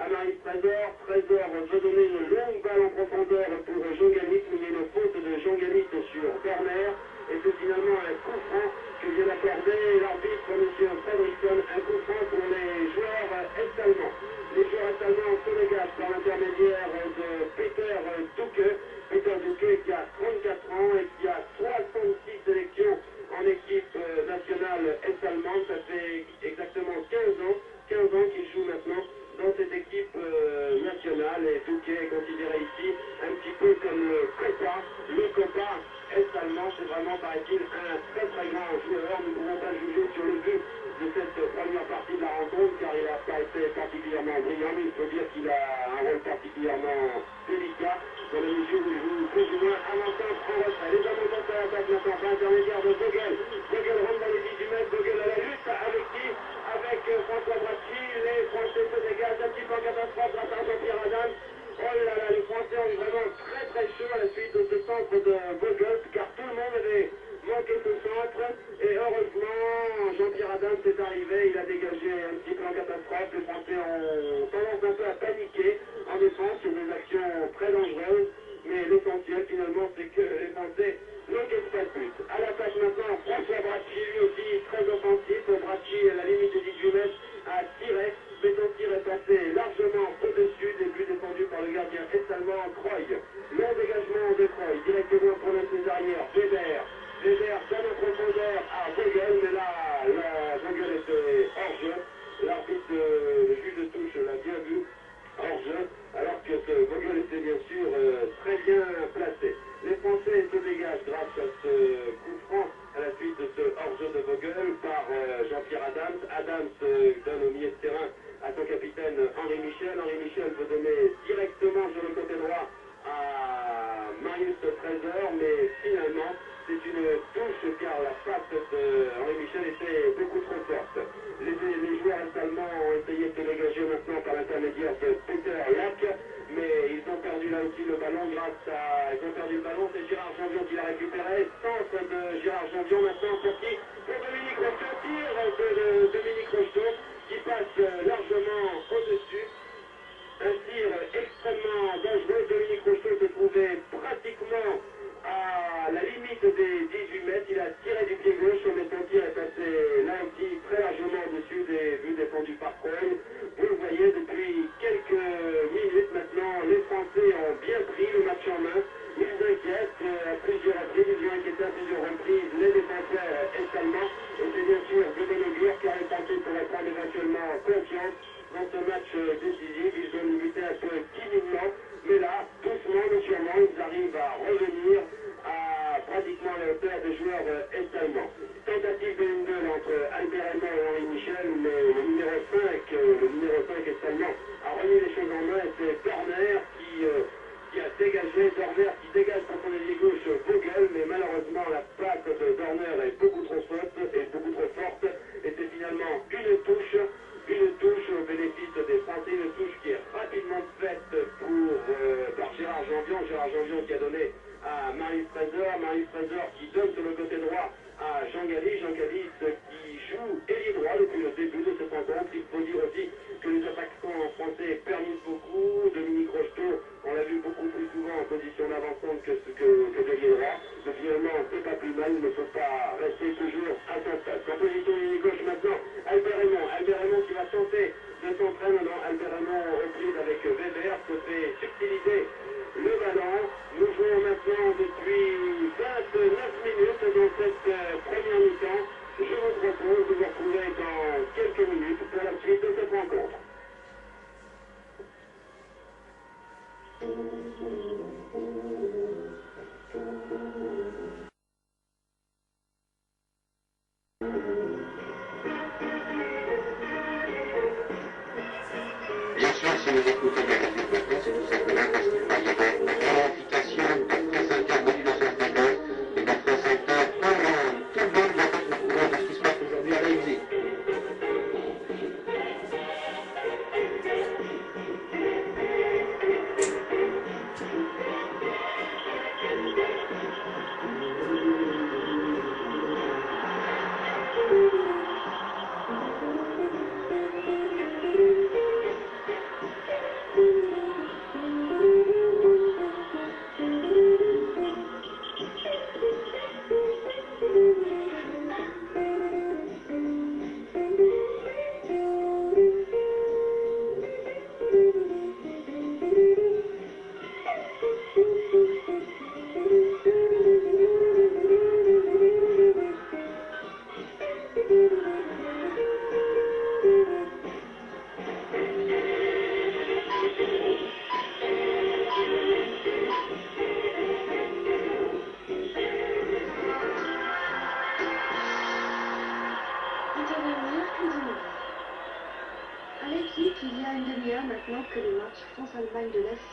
à Marius Trésor. Trésor veut donner une longue balle en profondeur pour Jean Galis, mais il y a une faute de Jean Galis sur Corner, et c'est finalement un coup franc que vient d'accorder l'arbitre, M. Fredrickson, un coup franc pour les joueurs est-allemands. Les joueurs est-allemands se dégagent par l'intermédiaire de Peter Duque. Peter Duque qui a 34 ans et qui a 66 sélections en équipe nationale est-allemande. Ça fait exactement 15 ans qu'il joue maintenant dans cette équipe nationale. Et Duque est considéré ici un petit peu comme le Copa est-allemand. C'est vraiment, paraît-il, un très très grand joueur. Nous ne pouvons pas juger sur le but de cette première partie de la rencontre, car il n'a pas été particulièrement brillant, mais il faut dire qu'il a un rôle particulièrement délicat dans la mesure où il joue plus ou moins avançant en retrait. Les Allemands à l'attaque maintenant par l'intermédiaire de Vogel. Vogel rentre dans les 18 mètres, Vogel à la lutte avec qui? Avec François Bracci. Les Français se dégagent un petit peu en catastrophe grâce à Jean-Pierre Adams. Oh là là, les Français ont eu vraiment très très chaud à la suite de ce centre de Vogel, car tout le monde avait manqué ce centre, et heureusement Jean-Pierre Adams est arrivé, il a dégagé un petit peu en catastrophe. Les Français ont tendance un peu à paniquer en défense sur des actions très dangereuses, mais l'essentiel finalement c'est que les Français n'encaissent pas de but. À l'attaque maintenant, François Bracci, lui aussi très offensif. Bracci à la limite des 18 mètres a tiré, mais son tir est passé largement au-dessus des buts défendus par le gardien est-allemand Croy. Long dégagement de Croy, directement pour l'un de ses arrières, Weber donne en profondeur à Vogel, mais là, Vogel était hors-jeu. L'arbitre, le juge de touche l'a bien vu, hors-jeu, alors que ce Vogel était bien sûr très bien placé. Les Français se dégagent grâce à ce coup franc à la suite de ce hors-jeu de Vogel par Jean-Pierre Adams. Adams donne au milieu de terrain à son capitaine Henri Michel. Henri Michel veut donner directement sur le côté droit à Marius Trésor, mais finalement c'est une touche, car la passe de Henri Michel était beaucoup trop forte. Les joueurs allemands ont essayé de se dégager maintenant par l'intermédiaire de Peter Lack, mais ils ont perdu là aussi le ballon c'est Gérard Janvion qui l'a récupéré. Centre de Gérard Janvion maintenant pour qui? Pour Dominique Rocheteau, tir de Dominique Rocheteau qui passe largement au-dessus. Un tir extrêmement dangereux. Dominique Rocheteau se trouvait pratiquement à la limite des 18 mètres. Il a tiré du pied gauche, mais son tir est passé là aussi très largement au-dessus des buts défendus par Croy. Vous le voyez. en confiance dans ce match décisif. Ils ont lutté un peu timidement, mais là, doucement mais sûrement, ils arrivent à revenir à pratiquement la hauteur des joueurs est-allemands. Tentative de 1-2 entre Albert Elmont et Henri Michel, mais le numéro 5 est-allemand a remis les choses en main et c'est Dorner qui a dégagé, Dorner qui dégage pour son ailier gauche Vogel, mais malheureusement la passe de Dorner est beaucoup trop forte, et c'est finalement une touche au bénéfice des Français, une touche qui est rapidement faite par Gérard Janvion qui a donné à Marius Trésor qui donne sur le côté droit à Jean Galis qui joue ailier droit depuis le début de cette rencontre. Il faut dire aussi que les attaquants français permettent beaucoup. Dominique Rocheteau, on l'a vu beaucoup plus souvent en position d'avancante que d'ailier droit. Mais finalement, c'est pas plus mal, il ne faut pas rester toujours à son stade. En position ailier gauche maintenant, Albert Raymond qui va tenter de s'entraîner. Albert Raymond aux prises avec Weber se fait subtiliser le ballon. Nous jouons maintenant depuis 29 minutes dans cette première mi-temps. Je vous propose de vous retrouver dans quelques minutes pour la suite de cette rencontre. Bien sûr, si vous écoutez bien les développements, c'est tout simplement parce qu'il y avait une qualification de France Inter en 1952 et de France Inter tout le monde doit être au courant de ce qui se passe aujourd'hui à Leipzig. À Leipzig, il y a une demi-heure maintenant que le match France-Allemagne de l'Est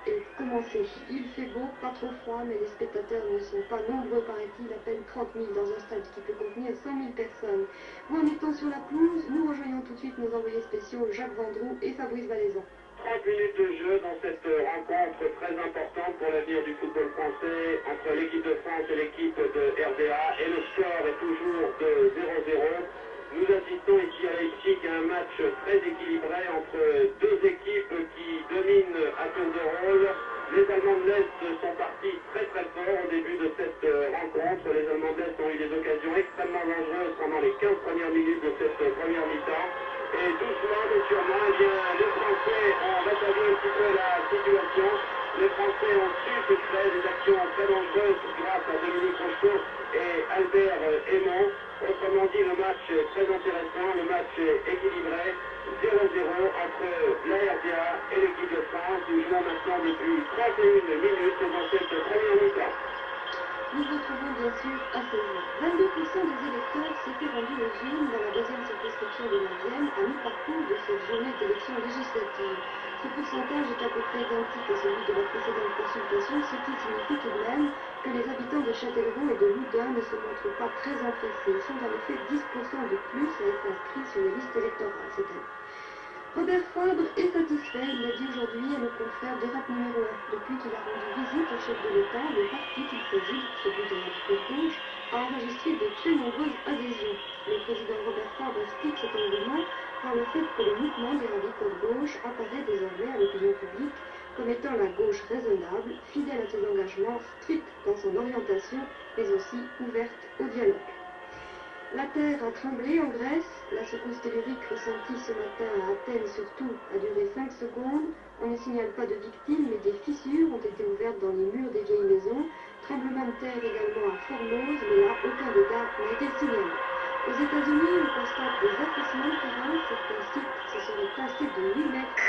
est commencé. Il fait beau, pas trop froid, mais les spectateurs ne sont pas nombreux, paraît-il, à peine 30 000 dans un stade qui peut contenir 100 000 personnes. Où en étant sur la pelouse, nous rejoignons tout de suite nos envoyés spéciaux Jacques Vendroux et Fabrice Valaison. 30 minutes de jeu dans cette rencontre très importante pour l'avenir du football français entre l'équipe de France et l'équipe de RDA, et le score est toujours de 0-0. Nous assistons ici à Leipzig à un match très équilibré entre deux équipes qui dominent à tour de rôle. Les Allemands de l'Est sont partis très fort au début de cette rencontre. Les Allemands de l'Est ont eu des occasions extrêmement dangereuses pendant les 15 premières minutes de cette première mi-temps. Et doucement mais sûrement, eh bien, les Français ont rétabli un petit peu la situation. Les Français ont su se créer des actions très dangereuses grâce à Dominique Rocheteau et Albert Elmont. Autrement dit, le match est très intéressant, le match est équilibré, 0-0 entre la RDA et l'équipe de France. Nous jouons maintenant depuis 31 minutes dans cette première mi-temps. Nous retrouvons bien sûr à 16h. 22% des électeurs s'étaient rendus aux urnes dans la deuxième circonscription de la Vienne à mi-parcours de cette journée d'élection législative. Ce pourcentage est à peu près identique à celui de la précédente consultation, ce qui signifie tout de même que les habitants de Châtellerault et de Loudun ne se montrent pas très empressés. Ils sont en effet 10% de plus à être inscrits sur les listes électorales cette année. Robert Fabre est satisfait, il l'a dit aujourd'hui à nos confrères d'Europe numéro 1. Depuis qu'il a rendu visite au chef de l'État, le parti qu'il préside, celui de la gauche, a enregistré de très nombreuses adhésions. Le président Robert Fabre explique cet engouement par le fait que le mouvement des radicaux de gauche apparaît désormais à l'opinion publique comme étant la gauche raisonnable, fidèle à ses engagements, stricte dans son orientation, mais aussi ouverte au dialogue. La terre a tremblé en Grèce, la secousse tellurique ressentie ce matin à Athènes surtout a duré 5 secondes. On ne signale pas de victimes, mais des fissures ont été ouvertes dans les murs des vieilles maisons. Tremblement de terre également à Formose, mais là aucun dégât n'a été signalé. Aux États-Unis, on constate des affaissements de terrain, certains passé de 8 mètres.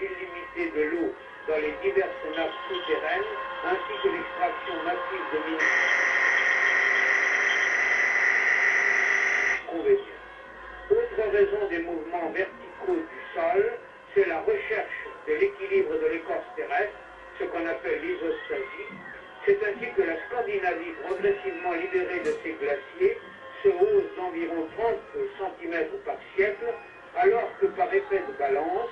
Illimitée de l'eau dans les diverses nappes souterraines, ainsi que l'extraction massive de minéraux. Autre raison des mouvements verticaux du sol, c'est la recherche de l'équilibre de l'écorce terrestre, ce qu'on appelle l'isostasie. C'est ainsi que la Scandinavie, progressivement libérée de ses glaciers, se hausse d'environ 30 cm par siècle, alors que par effet de balance,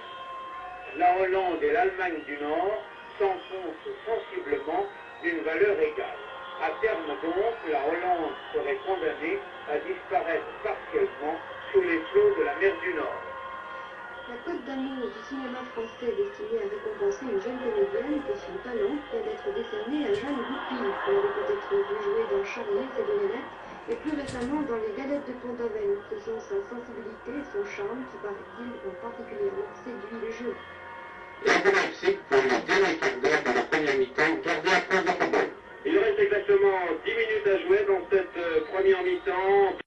la Hollande et l'Allemagne du Nord s'enfoncent sensiblement d'une valeur égale. À terme donc, la Hollande serait condamnée à disparaître partiellement sous les flots de la mer du Nord. La Côte d'amour du cinéma français destinée à récompenser une jeune comédienne pour son talent vient d'être décernée à Jeanne Goupil. On l'avait peut-être vu jouer dans Charlie, c'est de Nénette, et plus récemment dans Les Galettes de Pont-Aven. Ce sont sa sensibilité et son charme qui, paraît-il, ont particulièrement séduit les jeunes. Et à Leipzig pour le dernier quart d'heure de la première mi-temps, gardé à France de football. Il reste exactement 10 minutes à jouer dans cette première mi-temps.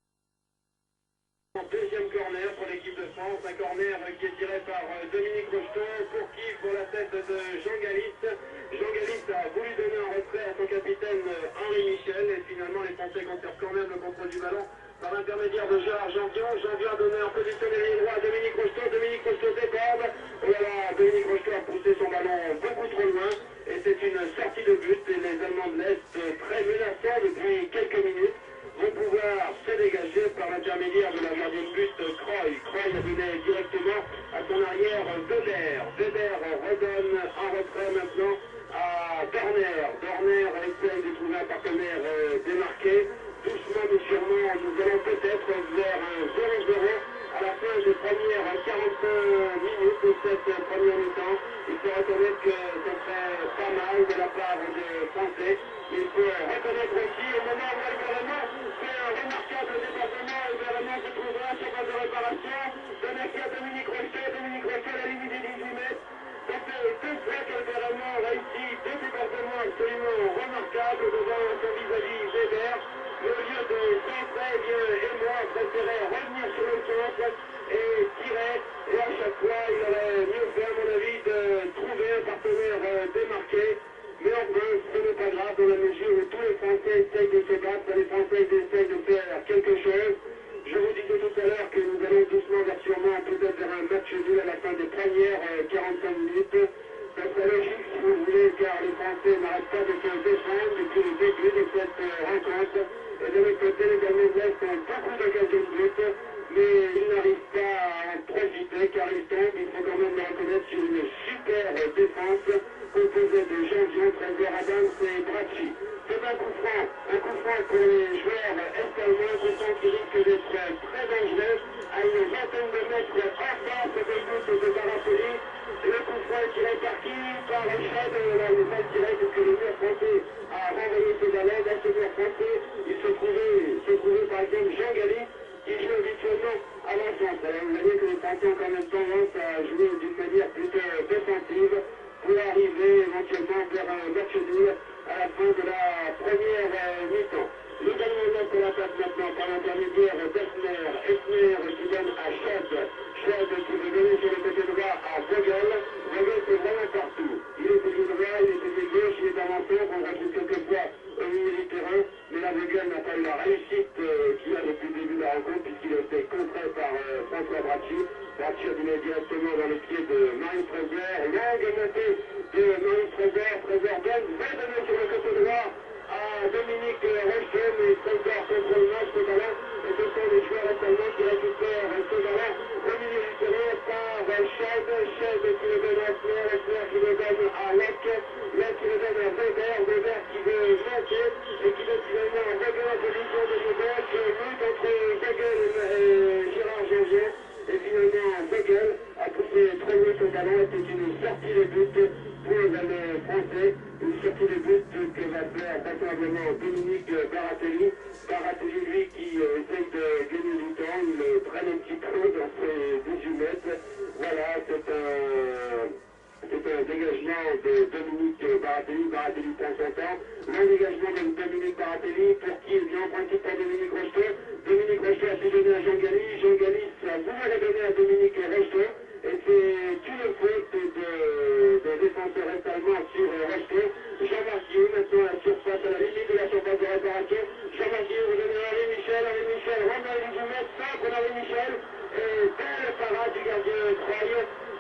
Deuxième corner pour l'équipe de France, un corner qui est tiré par Dominique Rocheteau, pour qui, pour la tête de Jean Galliste. Jean Galliste a voulu donner un retrait à son capitaine Henri Michel, et finalement les Français conservent quand même le contrôle du ballon par l'intermédiaire de Gérard Janvion. Janvion a donné en position de ligne droit à Dominique Rocheteau. Dominique Rocheteau déborde. Et voilà, Dominique Rocheteau a poussé son ballon beaucoup trop loin. Et c'est une sortie de but. Et les Allemands de l'Est, très menaçants depuis quelques minutes, vont pouvoir se dégager par l'intermédiaire de la gardienne de but Croy. Croy a donné directement à son arrière Weber. Weber redonne en retrait maintenant à Dorner. Dorner essaye de trouver un partenaire démarqué. Doucement mais sûrement, nous allons peut-être vers un 0-0 à la fin des premières 45 minutes de cette première mi-temps. Il faut reconnaître que ce serait pas mal de la part des Français. Il faut reconnaître aussi au moment où Elbermann fait un remarquable déplacement. Elbermann se trouvera sur base de réparation. Donner à Dominique Rocheteau. Dominique Rocheteau à la limite des 18 mètres. Ça fait deux fois qu'Elbermann réussit deux départements absolument remarquables devant son vis-à-vis Weber. Mais au lieu de centrer, Aymon a préféré revenir sur le centre et tirer. Et à chaque fois, il aurait mieux fait, à mon avis, de trouver un partenaire démarqué. Mais enfin, ce n'est pas grave dans la mesure où tous les Français essayent de se battre, les Français essayent de faire quelque chose. Je vous disais tout à l'heure que nous allons doucement vers sûrement peut-être vers un match nul à la fin des premières 45 minutes. Ça serait logique si vous voulez, car les Français n'arrêtent pas de se défendre depuis le début de cette rencontre. Et de l'autre côté, les Allemands de l'Est ont beaucoup d'occasions de but, mais ils n'arrivent pas à en profiter car ils tombent, il faut quand même le reconnaître, sur une super défense composée de Janvion, Trésor, Adams et Bracci. C'est un coup franc pour les joueurs est-allemands, un coup franc qui risque d'être très dangereux, à une vingtaine de mètres hors bord, c'est le but de Barapoli. Le coup franc est tiré par qui? Par Richard, là il n'est pas tiré puisque le mur français a renvoyé ses ballons. Dans ce mur français, il se trouvait par exemple Jean Galli, qui joue habituellement à l'encentre. Alors vous voyez que les Français ont quand même tendance à jouer d'une manière plutôt défensive pour arriver éventuellement vers un match nul à la fin de la première mi-temps. Le ballon est pour la passe maintenant par l'intermédiaire d'Esner qui donne à Schad. Schad qui veut donner sur le côté droit à Vogel. Vogel c'est vraiment partout. Il est pied droit, il est pied gauche, il est avancé, on le retrouve quelquefois au milieu du terrain. Mais la Vogel n'a pas eu la réussite qu'il a depuis le début de la rencontre puisqu'il a été contré par François Bracci. Bracci a donné directement dans les pieds de Marie Fraser. Longue montée de Marie Fraser. Fraser donne, veut donner sur le côté droit à Dominique Rocheteau, mais Fraser contrôle mal ce ballon. Et ce sont les joueurs allemands qui récupèrent ce ballon au milieu du terrain par Schad. Schad qui le donne à Esner qui le donne à Leck. Leck qui le donne à Weber. Weber manqué et qui donne finalement un Bagel en position de gauche, lutte entre Bagel et Gérard Janvier. Et finalement, Bagel a poussé très loin son ballon. C'était une sortie de but pour les Français. Une sortie de but que va faire vraisemblablement Dominique Baratelli. Baratelli, lui, qui essaye de gagner du temps. Il traîne un petit peu dans ses 18 mètres. Voilà, c'est un dégagement de Dominique Baratelli. Baratelli prend son temps. Le dégagement de Dominique Baratelli, pour qui est bien emprunté par Dominique Rocheteau. Dominique Rocheteau a pu donner à Jean Gali. Jean Gali a voulu redonner à Dominique Rocheteau. Et c'est une faute de défenseur allemand sur Rocheteau. Jean-Marc Guillaume, maintenant à la surface, à la limite de la surface de réparation. Jean-Marc Guillaume vous donne à Henri Michel. Henri Michel rentre dans les 18 mètres, centre d'Henri Michel. Et belle parade du gardien Croix.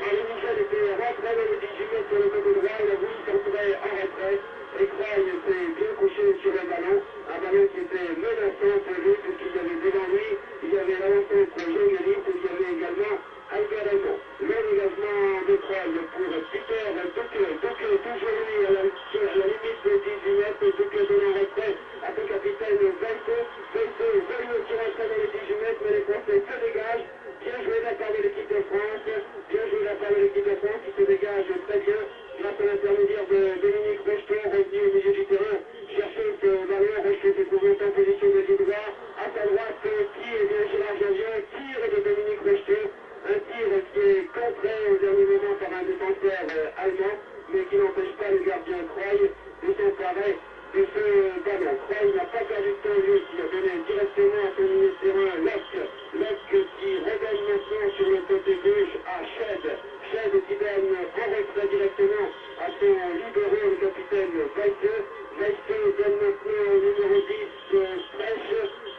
Henri Michel était rentré dans les 18 mètres sur le côté droit. Il a voulu s'entrer en retrait. Et Croix s'est bien couché sur le ballon. Un ballon qui était menaçant pour lui, puisqu'il y avait devant lui, il y avait l'avant-centre Jean Galis, et il y avait également Albert Raymond. Le dégagement de Croix pour Peter Duque, toujours lui à la limite de 18 mètres. Duque donne en retrait à son capitaine Veito. Veito veut aussi rentrer dans les 18 mètres, mais les Français se dégagent. Bien joué de la part de l'équipe de France. Bien joué de la part de l'équipe de France qui se dégage très bien grâce à l'intermédiaire de Dominique Rocheteau, revenu au milieu du terrain, chercher ce ballon. Rocheteau se trouve en position de pied droit. À sa droite, qui est bien Gérard Janvier, tire de Dominique Rocheteau. Un tir qui est contré au dernier moment par un défenseur allemand, mais qui n'empêche pas le gardien Croix de s'emparer de ce ballon. Croix n'a pas perdu de temps, lui, qui a donné directement à son milieu de terrain Locke qui redonne maintenant sur le côté gauche à Shed. Shed qui donne en retrait directement à son libéro, le capitaine Weisse. Weisse donne maintenant au numéro 10, Streich.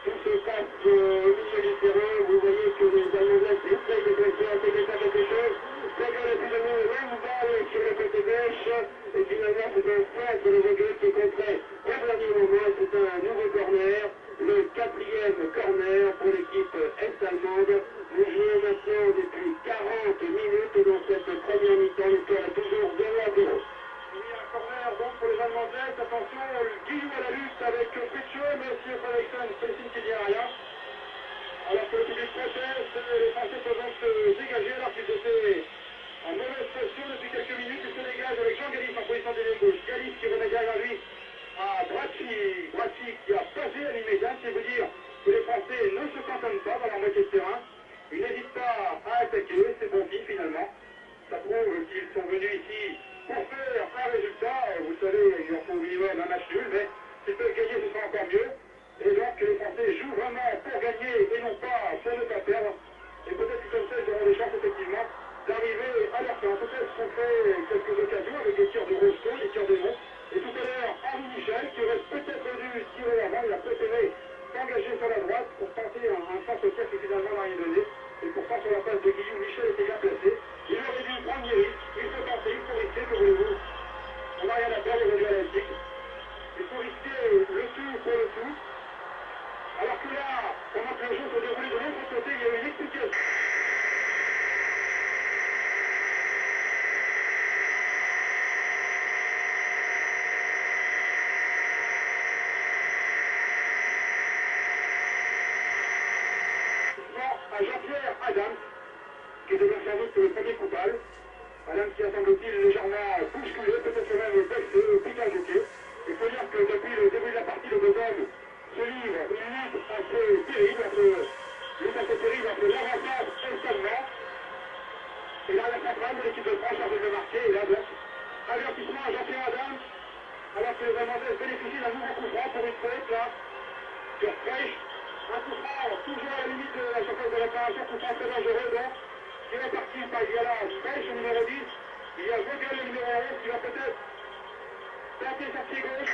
Tout se passe au milieu du terrain. Vous voyez que les Allemands essayent de placer un peu quelque chose. Vogel a pu donner une longue balle sur le côté gauche. Et finalement, c'est un centre de Vogel qui est contré au dernier moment. C'est un nouveau corner. Le 4e corner pour l'équipe est-allemande. Nous jouons maintenant depuis 40 minutes dans cette première mi-temps. Le score est toujours 0-0. Il y a un corner donc pour les Allemands de l'Est. Attention, Guillou à la lutte avec Fritscheux, Monsieur Fredrickson, Cécile qui dit rien. Alors que le public proteste, les Français peuvent donc se dégager alors qu'ils étaient en mauvaise position depuis quelques minutes. Ils se dégagent avec Jean Galis en position d'ailier gauche. Galis qui remet derrière lui à Bracci qui a passé à l'immédiat. C'est vous dire que les Français ne se cantonnent pas dans leur moitié de terrain. Ils n'hésitent pas à attaquer, c'est bon signe finalement. Ça prouve qu'ils sont venus ici pour faire un résultat. Vous savez, il leur faut au minimum un match nul, mais s'ils peuvent gagner, ce sera encore mieux. Et donc les Français jouent vraiment pour gagner et non pas pour ne pas perdre. Et peut-être que comme ça, ils auront des chances effectivement d'arriver à leur fin. En tout cas, ils se sont fait quelques occasions avec des tirs de Rocheteau, des tirs de Mont. Et tout à l'heure, Henri Michel, qui aurait peut-être dû tirer avant, il a préféré s'engager sur la droite pour tenter un centre-tir qui finalement n'a rien donné. Et pourtant, sur la passe de Guillaume, Michel était bien placé. Il aurait dû prendre des risques. Il faut tenter, il faut risquer, que voulez-vous. On n'a rien à perdre aujourd'hui à la Leipzig. Il faut risquer le tout pour le tout. Alors que là, pendant que le jeu se déroulait de l'autre côté, il y a eu une explication. À Jean-Pierre Adams, qui était donc sans doute le premier coupable. Adams qui a semble-t-il légèrement bousculé, peut-être même vexé, piqué à jockey. Il faut dire que depuis le début de la partie, le bonhomme se livre une lutte assez terrible entre l'avantage est-allemand et l'arrière centrale de l'équipe de France chargée de marquer. Et là, donc, avertissement à Jean-Pierre Adams, alors que les Allemands bénéficient d'un nouveau coup franc pour une faute, là, sur Streich. Un coup franc, toujours à la limite de la surface de réparation, coup franc très dangereux, donc, qui est parti par Yala Streich, le numéro 10. Il y a Vogel, le numéro 11, qui va peut-être tenter sa pied gauche.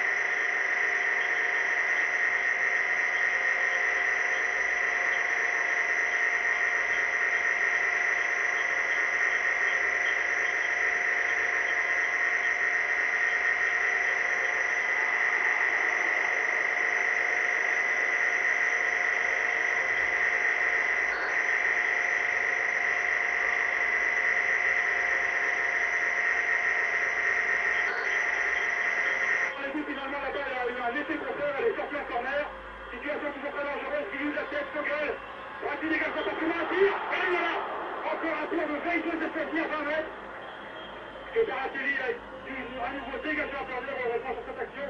Finalement, la ses confrères, elle est sortie en corner. Situation toujours très dangereuse, qui use la tête, Fogel. Brati dégage son parcours, un tir, et voilà. Encore un tour de veille de cette à 20 mètres. Que Baratelli a dû à nouveau dégager en corner en réponse à cette action.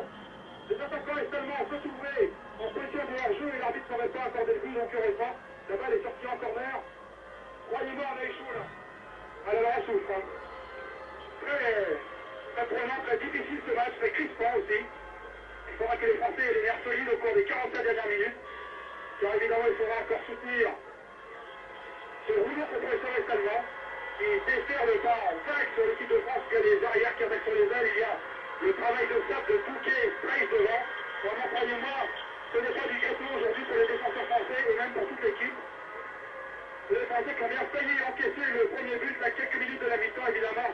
Les attaquants estallements se trouvaient en position de hors-jeu et l'arbitre n'aurait pas accordé le but, donc il n'y aurait pas. La balle est sortie en corner. Croyez-moi, on a eu chaud là. Alors on souffre. Hein. Très prenant, très difficile ce match, très crispant aussi. Il faudra que les Français aient les nerfs solides au cours des 45 dernières minutes. Car évidemment, il faudra encore soutenir ce rouleau compresseur estallement qui dessert le pas en 5 sur l'équipe de France, qu'il y a les arrières qui attaquent sur les ailes. Il y a le travail de sable de Touquet, Price devant. Vraiment, croyez-moi, ce n'est pas du gâteau aujourd'hui pour les défenseurs français et même pour toute l'équipe. Les Français qui ont bien failli encaisser le premier but, là, quelques minutes de la mi-temps, évidemment.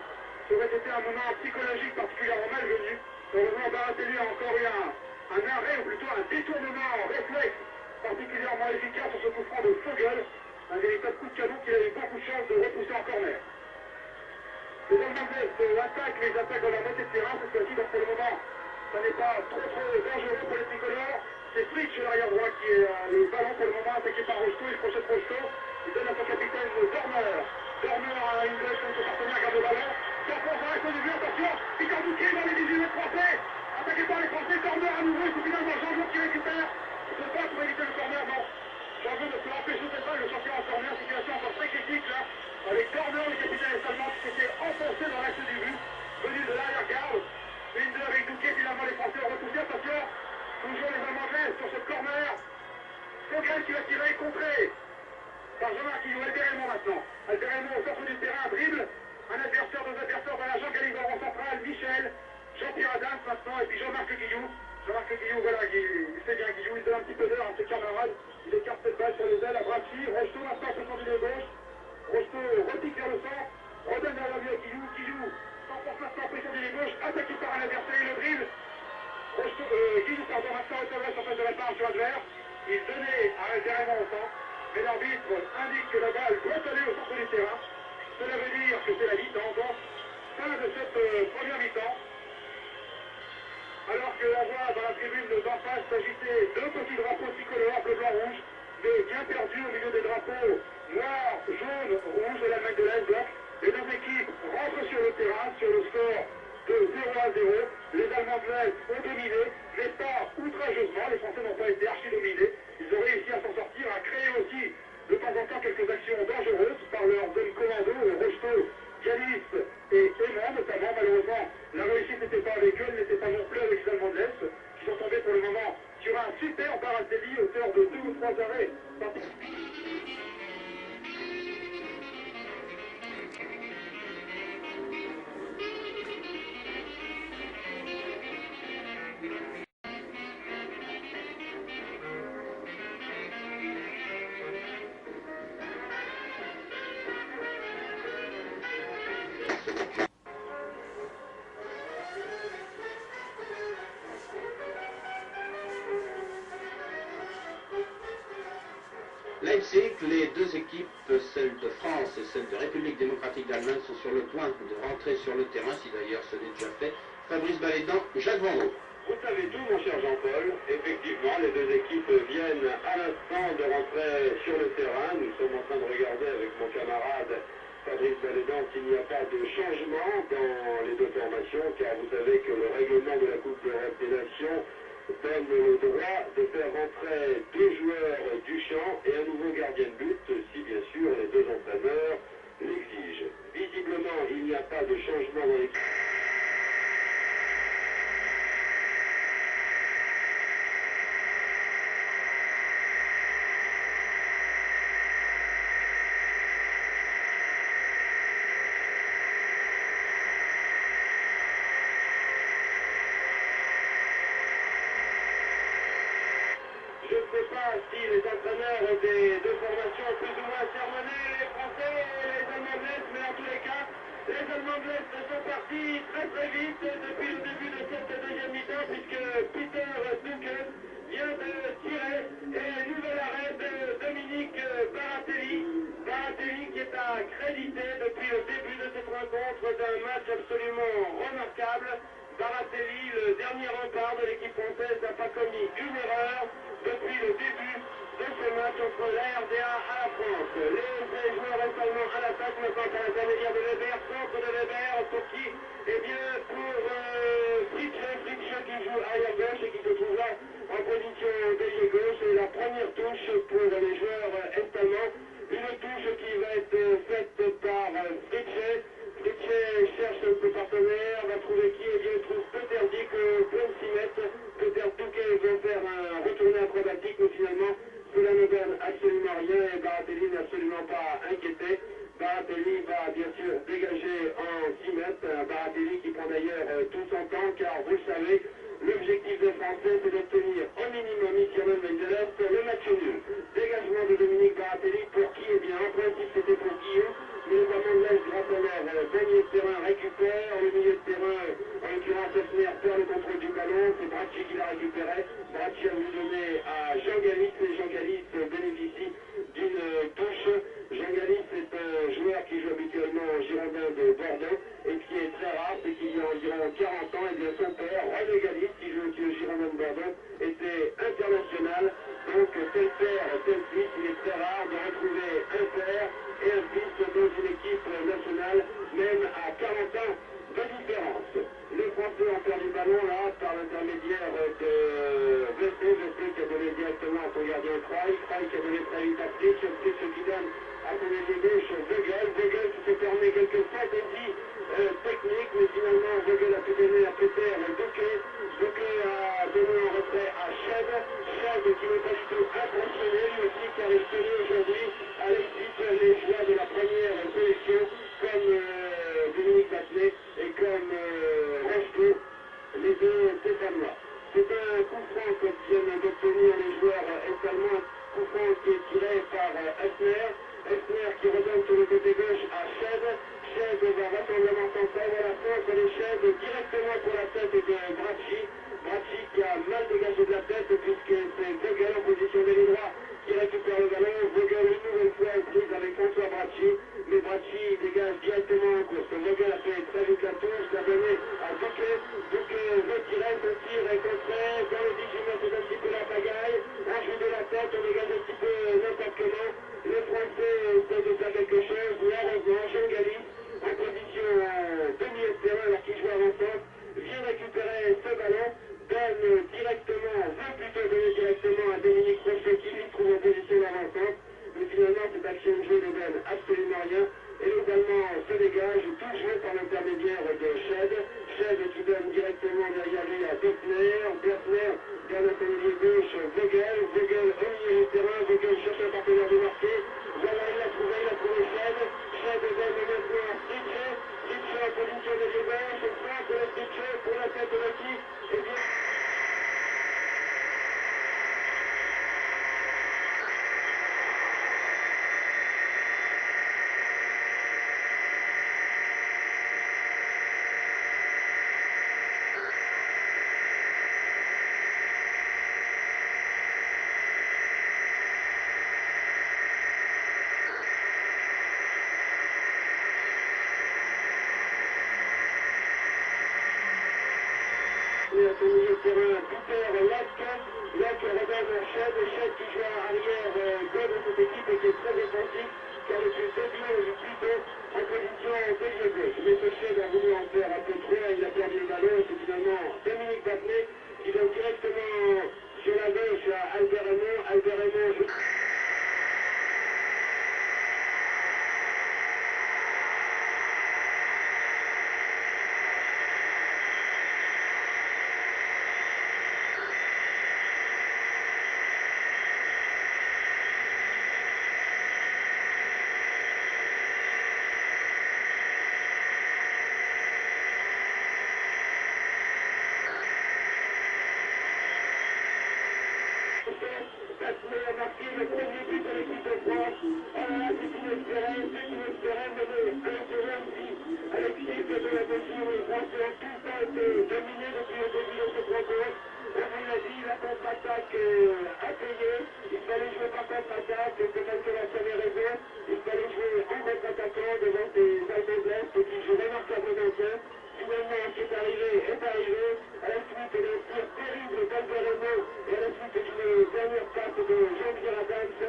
Ça aurait été un moment psychologique particulièrement malvenu. Heureusement, Baratelli a encore eu un arrêt, ou plutôt un détournement en réflexe particulièrement efficace sur ce coup franc de Fogel. Un véritable coup de canon qu'il a eu beaucoup de chance de repousser en corner. Les Allemands attaquent, mais ils attaquent dans la moitié de terrain cette fois-ci, donc pour le moment, ça n'est pas trop dangereux pour les tricolores. C'est Fritsch, l'arrière droit, qui est le ballon pour le moment attaqué par Rocheteau, il projette Rocheteau. Il donne à son capitaine Dormer. Dormer a une gauche comme son partenaire, garde le ballon. Carpon s'arrête au début, attention. Peter Bouquet dans les 18 mètres français. Attaqué par les Français, Dormer à nouveau. Et c'est finalement Jean-Jean qui récupère. Il se bat pour éviter le corner, non. Jean-Jean ne peut empêcher cette balle de sortir en corner. Situation encore très critique là. Avec Dormer, le capitaine allemand, qui s'était enfoncé dans l'axe du but. Venu de l'arrière-garde. Binder avec Bouquet, finalement les Français ont repoussé. Attention. Toujours les Allemands sur ce corner. Fogel qui va tirer, contré par Jean-Marc Guillou, Albert maintenant. Albert au centre du terrain, dribble. Un adversaire, deux adversaires, voilà Jean Galibor en centrale, Michel, Jean-Pierre Adams maintenant, et puis Jean-Marc Guillou. Jean-Marc Guillou, voilà, il fait bien Guillou, il donne un petit peu d'heure à ses camarades. Il écarte cette balle sur les ailes à Brassi. Rocheteau maintenant sur son milieu gauche. Rocheteau repique vers le centre, redonne vers la vue à Guillou. Guillou s'emporte maintenant en pression du milieu gauche, attaqué par un adversaire, il le dribble. Guillou, pardon, maintenant est en face de la part sur adverse. Il donnait à Albert au centre. Mais l'arbitre indique que la balle doit aller au centre du terrain. Cela veut dire que c'est la mi-temps, donc fin de cette première mi-temps. Alors que l'on voit dans la tribune d'en face s'agiter deux petits drapeaux tricolores, bleu, blanc, rouge, mais bien perdus au milieu des drapeaux noir, jaune, rouge de l'Allemagne de l'Est. Donc les deux équipes rentrent sur le terrain, sur le score de 0-0. Les Allemands de l'Est ont dominé, mais pas outrageusement. Les Français n'ont pas été archi-dominés. Ils ont réussi à s'en sortir, à créer aussi de temps en temps quelques actions dangereuses par leurs hommes commandos, Rocheteau, Galis et Aimant notamment. Malheureusement, la réussite n'était pas avec eux, n'était pas non plus avec les Allemands de l'Est, qui sont tombés pour le moment sur un super Baratelli, auteur de 2 ou 3 arrêts. Leipzig, les deux équipes, celle de France et celle de République démocratique d'Allemagne, sont sur le point de rentrer sur le terrain, si d'ailleurs ce n'est déjà fait. Fabrice Balédan, Jacques Vendroux. Vous savez tout, mon cher Jean-Paul. Effectivement, les deux équipes viennent à l'instant de rentrer sur le terrain. Nous sommes en train de regarder avec mon camarade Fabrice Balédan s'il n'y a pas de changement dans les deux formations, car vous savez que le règlement de la Coupe d'Europe des Nations donne le droit de faire rentrer 2 joueurs du champ et un nouveau gardien de but, si bien sûr les deux entraîneurs l'exigent. Visiblement, il n'y a pas de changement dans l'équipe. Je ne sais pas si les entraîneurs des deux formations plus ou moins sermonné les Français et les Allemands de l'Est, mais en tous les cas, les Allemands de l'Est sont partis très vite depuis le début de cette deuxième mi-temps, puisque Peter Duke vient de tirer et nouvel arrêt de Dominique Baratelli. Baratelli qui est à créditer depuis le début de cette rencontre d'un match absolument remarquable. Baratelli, le dernier rempart de l'équipe française, n'a pas commis une erreur depuis le début de ce match entre la RDA à la France. Les joueurs restent allemands à l'attaque, maintenant à l'intermédiaire de Weber, centre de Weber, pour qui? Eh bien, pour Fritzsche qui joue arrière gauche et qui se trouve là en position d'ailier gauche. C'est la première touche pour les joueurs est-allemands. Une touche qui va être faite par Fritzsche. Fritzsche cherche ses partenaires, va trouver qui? Eh bien, il trouve Peter Dick au point de 6 mètres. Peter Touquet va faire un retourné acrobatique, mais finalement, cela ne donne absolument rien et Baratelli n'est absolument pas inquiété. Baratelli va bien sûr dégager en 6 mètres. Baratelli qui prend d'ailleurs tout son temps, car vous le savez, l'objectif des Français c'est d'obtenir au minimum ici à Mendeles le match nul. Dégagement de Dominique Baratelli pour qui? Eh bien en principe c'était pour Guillaume, mais les Mendeles grâce à leur milieu de terrain récupère. Le milieu de terrain, en l'occurrence Hefner, perd le contrôle du ballon, c'est Bracci qui l'a récupéré. Bracci a voulu donner à Jean Galis et Jean Galis bénéficie d'une touche. Jean Galis est un joueur qui joue habituellement au Girondin de Bordeaux et qui est très rare, c'est qu'il y a environ 40 ans, et bien son père, René Galis, qui joue au Girondin de Bordeaux, était international. Donc tel père, tel fils, il est très rare de retrouver un père et un fils dans une équipe nationale, même à 40 ans de différence. Les Français ont perdu le ballon là par l'intermédiaire de Vesté qui a donné directement à son gardien Croix qui a donné très vite à Fritsch qui donne à son ailier gauche Vogel qui se permet quelques fantaisies techniques, mais finalement Vogel a pu donner à Peter Touquet a donné un retrait à Sched qui n'est pas du tout impressionné lui aussi, car il connaît aujourd'hui à Leipzig les joies de la première sélection comme Dominique Battenet et comme Rocheteau, les deux Stéphanois. C'est un coup franc que viennent d'obtenir les joueurs est-allemands, coup franc qui est tiré par Hefner qui redonne sur le côté gauche à Sched va rassemblement central, voilà centre de Sched directement pour la tête de Bracci qui a mal dégagé de la tête puisque c'est Vogel en position d'ailier droit qui récupère le ballon. Vogel une nouvelle fois est prise avec François Bracci, mais Bracci dégage directement en course. Vogel a fait très vite la touche, l'a donné à Touquet veut tirer, son tir est contré, dans le 18 mètres c'est un petit peu la pagaille, on joue de la tête, on dégage un petit peu n'importe comment. Les Français essaient de faire quelque chose, mais heureusement Jean Galis en position de milieu de terrain alors qu'il joue avant-centre vient récupérer ce ballon, veut plutôt donner directement à Dominique Rocheteau qui lui se trouve en position d'avant-centre, mais finalement cette action de jeu ne donne absolument rien et les Allemands se dégagent, toujours par l'intermédiaire de Sched qui donne directement derrière lui à Bertner donne à son ailier gauche Vogel au milieu du terrain, Vogel cherche un partenaire de marquer, voilà il l'a trouvé Sched donne maintenant à Fritzsche en position d'ailier gauche, centre de Fritzsche pour la tête de l'équipe, et bien à son milieu de terrain, Peter Lac redonne à Sched qui joue à arrière gauche de cette équipe et qui est très défensif, car le plus dévié plutôt en position d'ailier gauche. Mais ce Sched a voulu en faire un peu trop, il a perdu le ballon et c'est finalement Dominique Battenet qui donne directement sur la gauche à Albert Raymond. Battenet a marqué le premier but de l'équipe de France. C'est inespéré, mener 1-0 ici à l'équipe de la mesure. Les Français ont tout le temps été dominés depuis le début de cette rencontre. On vous l'a dit, la contre-attaque a payé. Il fallait jouer par contre-attaque, peut-être que la seule raison. Il fallait jouer en contre-attaquant devant ces Allemands de l'Est qui jouent remarquablement bien. Finalement, ce qui est arrivé. À la suite d'un tir terrible d'Albert Raymond et à la suite dernières passes de Jean-Pierre Adams,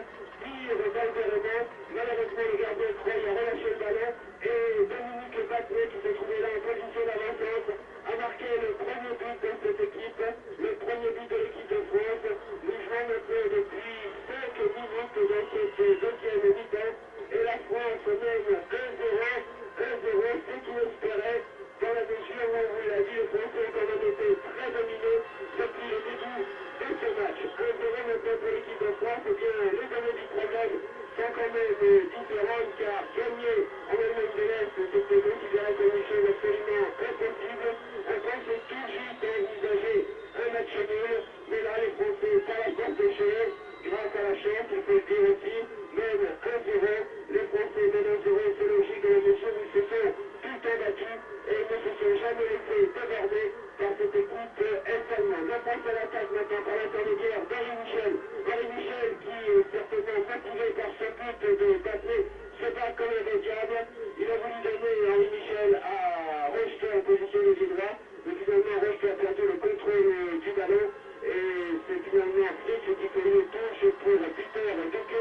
tire Valderrama, malheureusement le gardien Croix a relâché le ballon, et Dominique Battenet qui s'est trouvé là en position d'avancante, a marqué le premier but de cette équipe, le premier but de l'équipe de France. Nous jouons maintenant depuis 5 minutes dans cette deuxième mi-temps, et la France mène 1-0, 1-0, c'est inespéré, dans la mesure où, on vous l'a dit, les Français ont quand même été très dominés depuis le début de ce match. 1-0 maintenant pour l'équipe de France, et bien les données du problème sont quand même différentes, car gagner en Allemagne de l'Est, c'était considéré comme une chose absolument impossible. On pensait tout juste à envisager un match nul, mais là les Français, par la porte des choses, grâce à la chance, il faut le dire aussi, même 1-0, les Français mènent 1-0, c'est logique dans la mesure où ils se sont tout le temps battus et ils ne se sont jamais laissés déborder par cette équipe est-allemande. La France à l'attaque maintenant par l'intermédiaire d'Henri Michel. Henri Michel qui est certainement motivé par ce but de Battenet se bat comme un diable. Il a voulu donner Henri Michel à Rocheter en position de pied droit, mais finalement Rocheter a perdu le contrôle du ballon et c'est finalement Fritz qui fait une touche pour Peter Duque.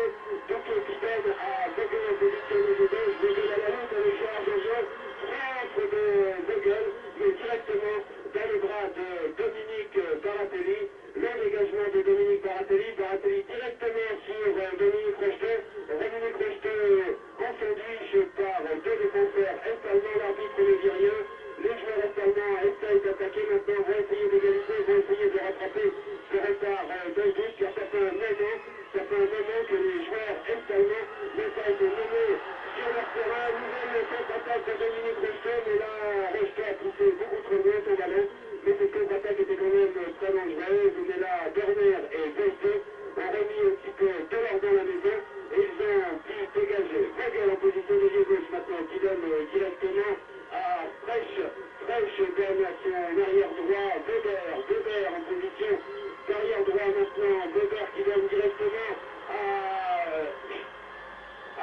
Duque qui donne à Vogel en position de gauche. Vogel à la lutte avec Gérard Jean-Jean, centre de Vogel, mais directement dans les bras de Dominique Baratelli. Le dégagement de Dominique Baratelli. Baratelli directement sur Dominique Rocheter. Dominique Rocheter en sandwich par deux défenseurs est-allemands. L'arbitre ne dit rien. Les joueurs est-allemands essayent d'attaquer maintenant, vont essayer d'égaliser, vont essayer de rattraper ce retard d'un but, car ça fait un moment que les joueurs est-allemands n'ont pas été menés sur leur terrain. Nouvelle contre-attaque de Dominique Rocheter, mais là, Rocheter a poussé beaucoup trop loin son ballon, mais cette contre-attaque était quand même très dangereuse. Mais là, Berner et Velte ont remis un petit peu de l'ordre dans la maison, et ils ont pu dégager. Vogel en position de gauche maintenant, qui donne directement à Fresh donne à son arrière droit, Weber en position d'arrière droit maintenant, Weber qui donne directement à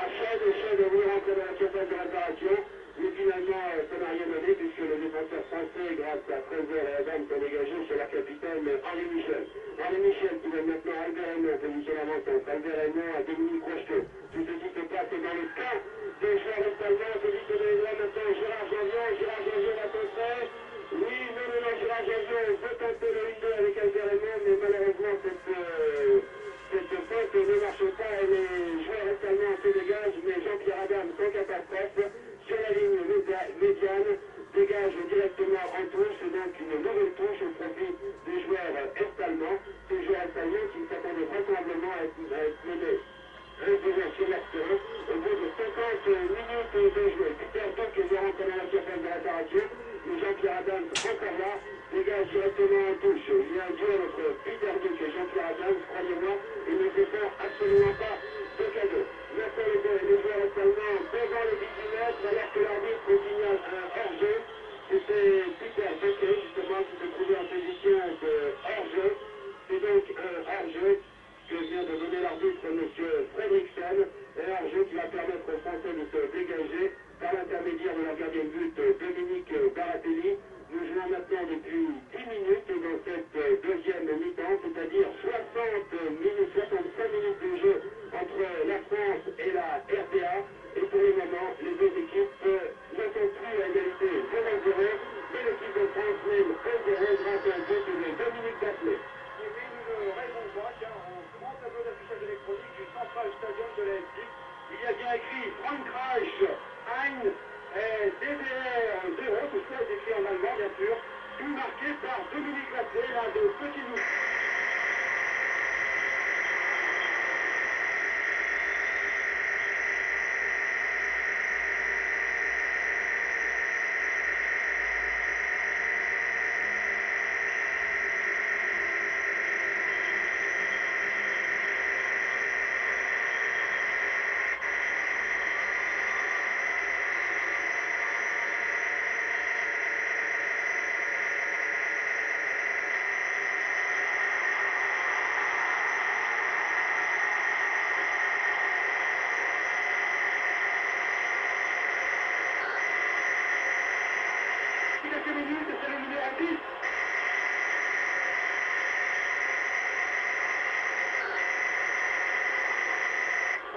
Chad a voulu rentrer dans la surface de réparation, mais finalement ça n'a rien donné puisque le défenseur français, grâce à Fraser et Adam, sont dégagés sur leur capitaine Henri Michel. Henri Michel qui donne maintenant à Albert Raymond en position d'avant-centre, Albert Raymond à Dominique Rocheter. Tout ceci se passe dans le camp des joueurs est-allemands, celui qui donne là maintenant Gérard Janvier va tenter. Oui, non, Gérard Janvier peut tenter le 1-2 avec Albert Raymond, mais malheureusement cette faute ne marche pas et les joueurs est-allemands se dégagent, mais Jean-Pierre Adam, sans catastrophe, sur la ligne médiane, dégage directement en touche, donc une nouvelle touche au profit des joueurs est-allemands, ces joueurs est-allemands qui s'attendaient vraisemblablement à être menés 1-0 sur leur terrain au bout de 50 minutes de jeu. Peter Duque est rentré dans la surface de réparation, mais Jean-Pierre Adams encore là, dégage directement en touche. Il y a un duel entre Peter Duque et Jean-Pierre Adams, croyez-moi, il ne se fait absolument pas de cadeau. Maintenant les joueurs est-allemands devant les 18 mètres, alors que l'arbitre signale un hors-jeu. C'était Peter Duque justement qui se trouvait en position de hors-jeu. C'est donc un hors-jeu que vient de donner l'arbitre M. Fredrickson, un hors-jeu qui va permettre aux Français de se dégager par l'intermédiaire de leur gardien de but Dominique Baratelli. Nous jouons maintenant depuis 10 minutes dans cette deuxième mi-temps, c'est-à-dire 65 minutes de jeu entre la France et la RDA. Et pour le moment, les deux équipes ne sont plus à égalité 0-0, mais l'équipe de France mène 1-0 grâce à un but de Dominique Battenet. Une raison pas, car au grand tableau d'affichage électronique du Central Stadium de Leipzig, il y a bien écrit Frankreich, Ein, DDR 0, tout ça est écrit en allemand bien sûr, tout marqué par Dominique Battenet, là de Petit Loup.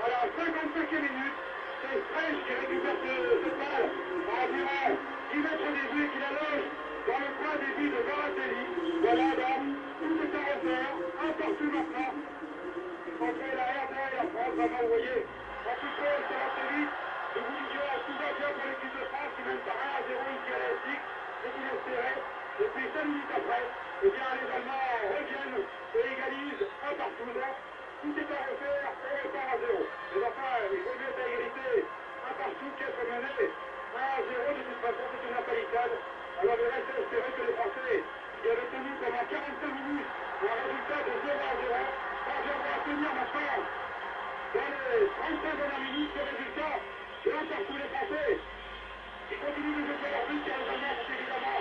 À la 55e minute, c'est Fresh qui récupère cette balle à environ 10 mètres des buts qui la loge dans le coin des buts de Baratelli. Voilà donc, tout est à refaire, un partout maintenant. Entre la RDA et la France, vraiment vous voyez, en football ça va très vite. Je vous dis que tout va bien pour l'équipe de France qui mène par 1-0 ici à la Leipzig, c'est qu'il est serré. Et puis 5 minutes après, eh bien les Allemands reviennent et égalisent un partout. Donc, tout est à refaire, on repart à 0. Mais enfin, il vaut mieux être à égalité, un partout qu'être mené 1-0. De toute façon, c'est une napalissade. Alors il reste à espérer que les Français, qui avaient tenu pendant 45 minutes un résultat de 0-0, parviendront à tenir maintenant dans les 35 dernières minutes ce résultat de un partout. Les Français qui continuent de jouer leur but, car les Allemands sont évidemment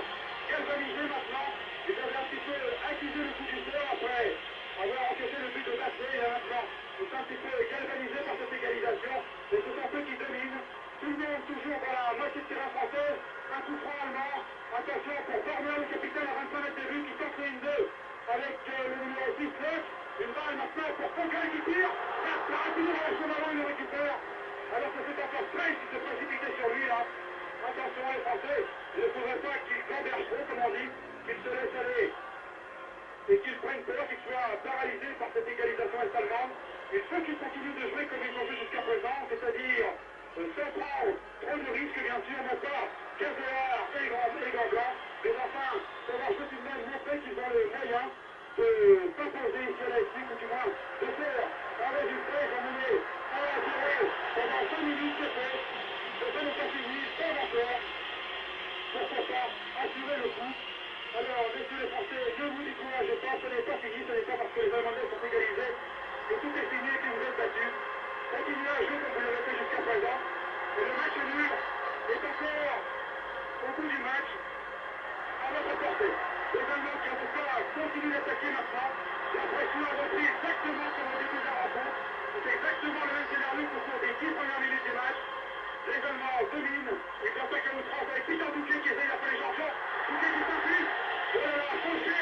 galvanisés maintenant. Ils avaient un petit peu accusé le coup du sort après avoir encaissé le but de Bassé. Et maintenant, ils sont un petit peu galvanisés par cette égalisation. Et ce sont eux qui dominent. Tout le monde toujours dans la moitié de terrain française. Un coup franc allemand. Attention pour Bornel, le capitaine à 25 mètres des buts, qui tente le 1-2 avec le numéro 6, une balle maintenant pour Fonkel qui tire. Rapidement avec son ballon, il le récupère. Alors que c'est encore Fresh qui se précipitait sur lui là. Attention les Français, il ne faudrait pas qu'ils gambergent trop, comme on dit, qu'ils se laissent aller et qu'ils prennent peur, qu'ils soient paralysés par cette égalisation est-allemande. Il faut qu'ils continuent de jouer comme ils ont fait jusqu'à présent, c'est-à-dire sans prendre trop de risques, bien sûr, non pas Caséar et Grand Blanc, mais enfin, savoir tout de même montrer qu'ils ont les moyens de s'imposer ici à la Leipzig, ou du moins de faire un résultat. Ils ont mené 1-0 pendant 5 minutes, c'est fait. Ça n'est pas fini, pas encore. Pourquoi pas assurer le coup. Alors, messieurs les Français, ne vous découragez pas, ce n'est pas fini, ce n'est pas parce que les Allemands sont égalisés que tout est fini et que vous êtes battus. Continuez à jouer comme vous l'avez fait jusqu'à présent. Et le match nul est encore au bout du match à votre portée. Les Allemands qui en tout cas continuent d'attaquer maintenant. La pression a repris exactement comme au début de la rencontre. C'est exactement le même scénario qu'au cours des 10 premières minutes du match. Les Allemands dominent. Ils attaquent à outrance avec Peter Bouquet qui essaye d'appeler Jean-Jean. Bouquet qui s'inflige. Oh là là, Fauché,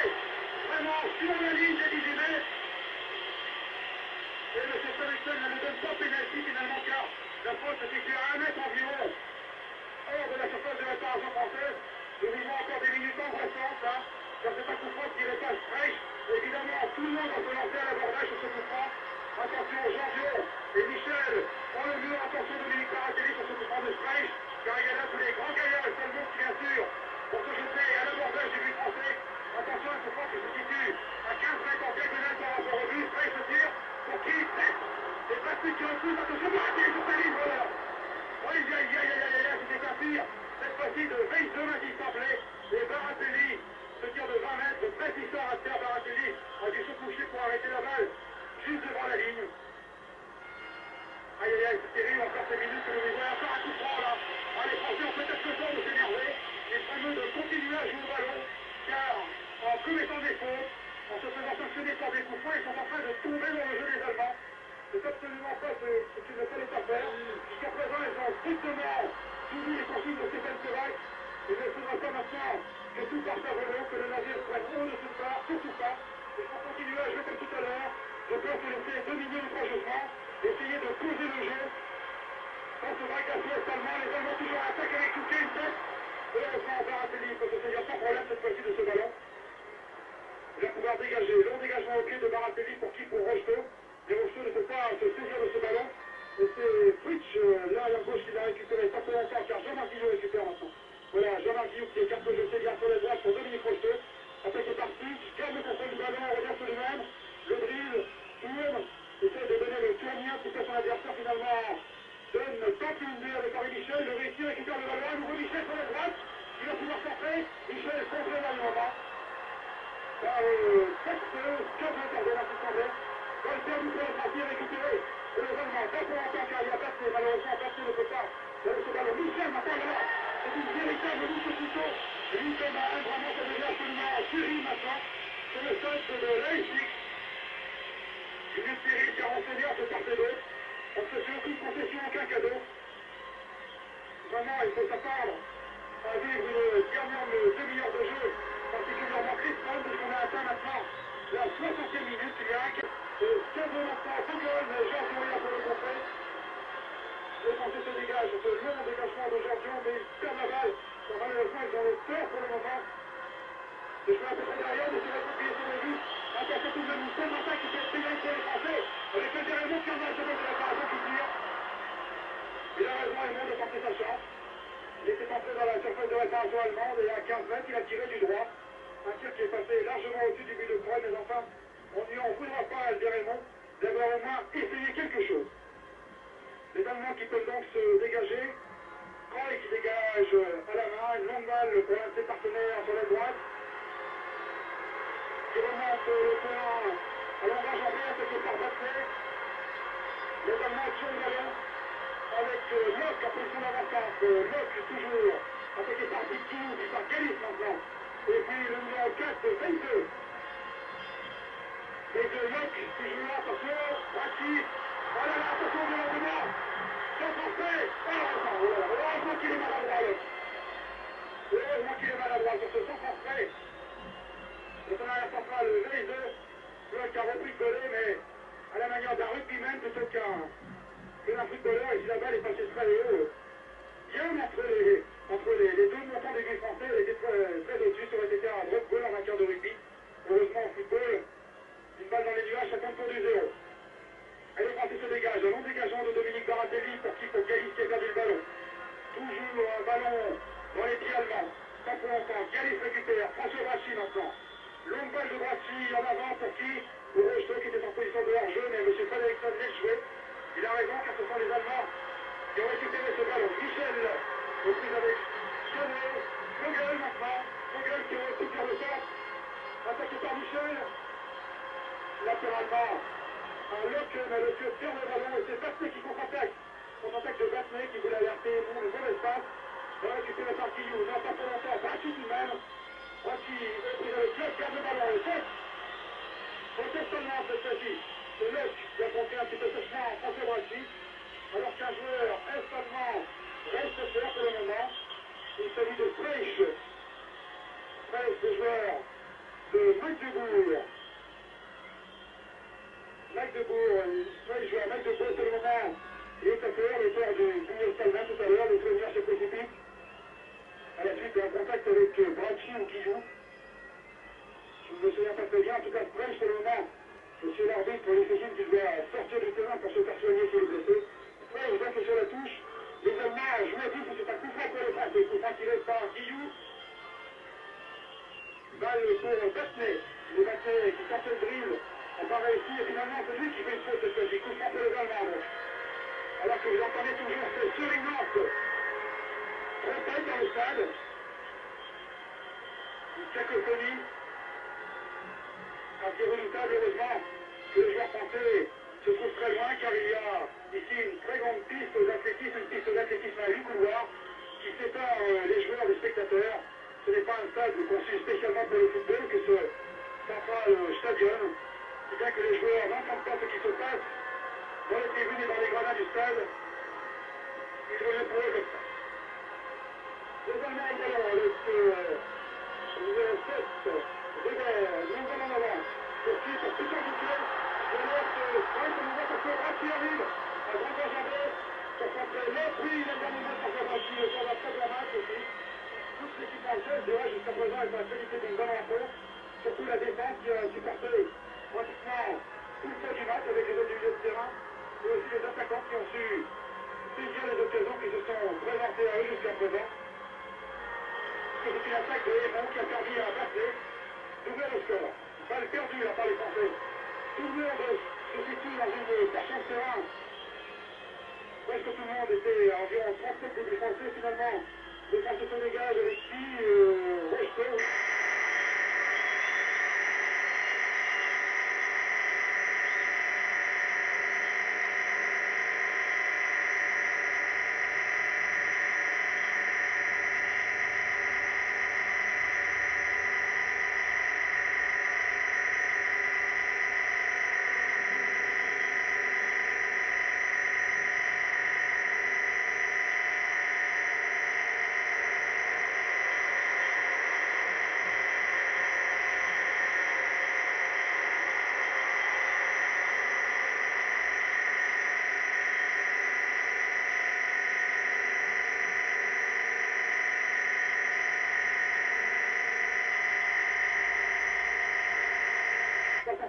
vraiment sur la ligne des 18 mètres. Et M. Savitsen ne donne pas pénalty finalement, car la faute se situe à 1 mètre environ hors de la surface de réparation française. Nous vivons encore des minutes angoissantes là, car c'est un coup franc qui repasse Fresh. Évidemment, tout le monde va se lancer à l'abordage sur ce coup franc. Attention, Jean-Jean et Michel ont le mur. Attention, Dominique Baratelli sur ce coup franc de Fresh, car il y a là tous les grands gaillards et Salmon qui, bien sûr, pour se jeter à l'abordage du but français. Attention à ce coup franc qui se situe à 15 mètres en diagonale par rapport au but. Fresh se tire pour qui tête. Et Patrick qui repousse. Attention, Baratelli sur sa ligne, voilà. Oui, c'était un tir, cette fois-ci de Veille de main qui semblait. Et Baratelli se tire de 20 mètres, bâtisseur à terre. Baratelli a dû se coucher pour arrêter la balle juste devant la ligne. Aïe aïe aïe, c'est terrible, encore ces minutes que nous vivons. Encore un coup franc là. Ah, les Français ont peut-être le temps de s'énerver. Il est fameux de continuer à jouer au ballon, car en commettant des fautes, en se faisant sanctionner par des coups francs, ils sont en train de tomber dans le jeu des Allemands. C'est absolument pas ce qu'il ne fallait pas faire. Jusqu'à présent, ils ont strictement suivi les consignes de Stéphane Kovac. Il ne faudra pas maintenant que tout parte à volo, que le navire prenne haut de toute part, surtout pas. Il faut continuer à jouer comme tout à l'heure. Je pense que laisser dominer le courageusement, essayer de poser le jeu. Dans ce braquage allemand, les Allemands toujours à attaque avec Touquet, une tête. Heureusement, Baratelli peut se saisir sans problème cette fois-ci de ce ballon. Il va pouvoir dégager. Long dégagement au pied de Baratelli pour qui? Pour Rocheteau. Mais Rocheteau ne peut pas se saisir de ce ballon. Et c'est Fritsch, l'arrière gauche, qui l'a récupéré pas trop longtemps, car Jean-Marc Guillot récupère maintenant. Voilà, Jean-Marc Guillot qui écarte le jeté bien sur la droite pour Dominique Rocheteau. Attaque est partie, calme le contrôle du ballon, on revient sur lui-même. Le drill, tourne, essaie de donner le tournier un petit peu à son adversaire, finalement. Donne tente une idée avec Henri Michel, le réussit, récupère le ballon, à nouveau Michel sur la droite. Il va pouvoir centrer. Michel est contré là, le moment. Par texte, 15 mètres de la semblait. Balle perdue pour les Français récupérée. Et les Allemands, pas pour longtemps, car il a passé, malheureusement, passé ne peut pas. Ce ballon, Michel, maintenant, là, c'est une véritable louche au couteau. Lui, comme un, vraiment, ça devient absolument en série maintenant. C'est le stade de Leipzig. Une série qui a renseigné un peu part et d'autre. On ne se fait aucune concession, aucun cadeau. Vraiment, il faut s'attendre à vivre une dernière demi-heure de jeu particulièrement crispante, puisqu'on a atteint maintenant la 60e minute. Il y a un 15 maintenant, Vogel, mais Giorgio est là pour le contrer. Les Français se dégagent, ce long dégagement de Giorgio, mais ils perdent la balle. Malheureusement, ils ont le peur pour le moment. Le joueur un peu trop derrière, mais c'est réconcilié sur les buts. Attention tout de même, une bonne attaque qui peut être payante pour les Français. Avec le Jérémy qui en a acheté de la réparation qui tire. Il a raison, Raymond, de porter sa chance. Il était entré dans la surface de réparation allemande et à 15 mètres, il a tiré du droit. Un tir qui est passé largement au-dessus du but de Croix, mais enfin, on n'y en voudra pas à Raymond d'avoir au moins essayé quelque chose. Les Allemands qui peuvent donc se dégager. Croix qui dégage à la main, une longue balle pour l'un de ses partenaires sur la droite. Qui remonte le terrain à l'engagement envers, c'est par Batley. Les Allemands tirent le ballon avec Locke en position d'avantage. Locke toujours attaqué par Vicky, puis par Galis maintenant. Et puis le numéro 4, Veideux. Veideux, Locke, toujours là, attention, Brachy. Oh là là, attention, violemment. Son français. Heureusement qu'il est maladroit, Locke. Heureusement qu'il est maladroit sur ce son français. Le tonnerre central, Veideux. Locke a repris le volet, mais à la manière d'un rugbyman plutôt qu'un footballeur, et si la balle est passée très haut, bien entre les deux montants des buts français, elle était très au-dessus, ça aurait été un drop goal en matière de rugby. Heureusement, au football, une balle dans les nuages, ça compte pour du zéro. Et les Français se dégagent, un long dégageant de Dominique Baratelli pour Galis qui a perdu le ballon. Toujours un ballon dans les pieds allemands, pas pour longtemps, Galis récupère, François Brachy maintenant. Longue balle de Brachy en avant pour qui? Pour Rocheteau qui était en position de hors-jeu, mais M. Frédéric Sadler jouait. Il a raison car ce sont les Allemands qui ont récupéré ce ballon. Michel, reprise avec Chanet, Vogel maintenant. Vogel qui récupère le centre. Attaqué par Michel. Latéralement, un Locke, mais le Locke perd le ballon et c'est Batley qui contre-attaque. Contre-attaque de Batley qui voulait alerter bon, le mauvais espace. Récupéré par Guillou, non pas pour longtemps. Brachy tout de même. Brachy est pris avec Locke, garde le ballon. Et c'est seulement cette fois-ci. C'est Locke qui a compté un petit peu sèchement François Brachy, alors qu'un joueur est-allemand reste fort pour le moment. Il s'agit de Freisch. Freisch, le joueur de Magdebourg. Freisch joue à Magdebourg pour le moment. Il est à faire l'auteur du Bouillon Salvin tout à l'heure, le premier se précipite. À la suite d'un contact avec Brachy ou Guillou. Je ne me souviens pas très bien, en tout cas Freisch pour le moment. Monsieur l'arbitre, pour les Fégines qui doit sortir du terrain pour se faire soigner s'il est blessé. Freisch donc est sur la touche. Les Allemands jouent vite, c'est un coup franc pour les Français. Coup franc tiré par Guillou. Balle pour Batley. Les Batley qui sortent le drill. On pas réussi et finalement c'est lui qui fait une faute cette fois-ci. Coup franc pour les Allemands. Alors que vous entendez toujours ces surveillances trompettes dans le stade. Une cacophonie. Un petit redoutable, heureusement, que les joueurs français se trouvent très loin, car il y a ici une très grande piste d'athlétisme, une piste d'athlétisme à 8 couloirs, qui sépare les joueurs des spectateurs. Ce n'est pas un stade conçu spécialement pour le football que ce central stadium, si bien que les joueurs n'entendent pas ce qui se passe dans les tribunes et dans les gradins du stade. Ils reviennent pour eux comme ça. Les Allemands au ballon avec le 7. Weber, nous allons en avant. Poursuit pour Peter Duclet. Je laisse Franck on voit parce que Brachy arrive. Un grand enjambé pour contrer l'autre. Oui, il a gagné le match pour Brachy. Le temps d'un très bon match aussi. Toute l'équipe française, je dirais, jusqu'à présent, est à la qualité d'une bonne rencontre. Surtout la défense qui a supporté pratiquement tout le temps du match avec les autres du milieu de terrain. Et aussi les attaquants qui ont su saisir les occasions qui se sont présentées à eux jusqu'à présent. C'est une attaque de Hémon qui a permis à Batley d'ouvrir le score. Balle perdue là par les Français. Tout le monde se situe dans une portion de terrain. Presque tout le monde était à environ 37 débuts français finalement. Les Français se dégagent avec qui Rocheteau.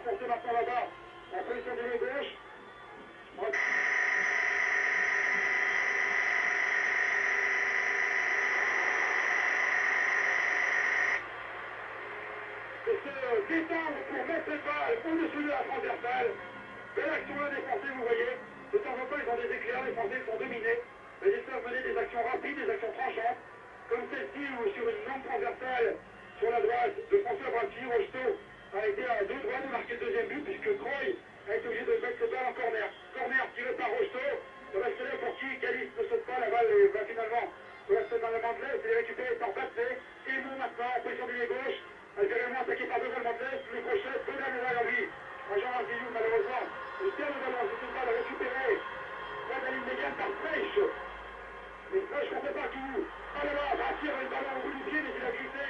enfoncer maintenant là-bas, en position de gauche. De se détendre pour mettre les balles au-dessus de la transversale. Belle action là des Français, vous voyez. De temps en temps, ils ont des éclairs, les Français sont dominés. Mais ils savent mener des actions rapides, des actions tranchantes, comme celle-ci où sur une longue transversale, sur la droite de François Brassi, Rocheteau a été à 2 doigts de marquer le deuxième but, puisque Croy a été obligé de mettre le balle en corner. Corner tiré par Rocheteau, ça va se faire pour qui Calice ne saute pas, la balle va finalement rester dans le Mandelès, il est récupéré par Batsé, et nous maintenant en position du gauche, Algérien attaqué par Deval Mandelès, le crochet, Benan Ouayaoui. Jean Razilou, malheureusement, il perd le ballon, c'est une balle récupérée. Là, la ligne médiane par Freich. Mais Freich ne fait pas tout. Ah là là, Brassi avait le ballon au bout du pied, mais il a glissé.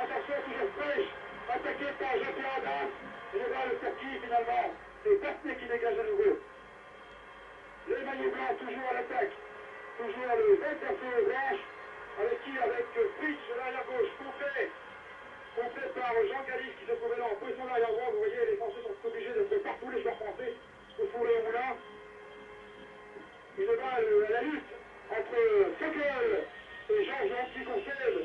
Attention, toujours Freich, attaqué par Jean-Pierre Adam. Et le balle pour qui finalement? C'est Basté qui dégage à nouveau. Les maillots blancs toujours à l'attaque. Toujours le 21 blanche. Avec qui? Avec Fritsch, l'arrière gauche, complet par Jean Calice qui se trouvait là en position d'arrière droit. Vous voyez, les Français sont obligés d'être partout, les joueurs français, au four et au moulin. Une balle à la lutte entre Fekkel et Jean-Jean qui concède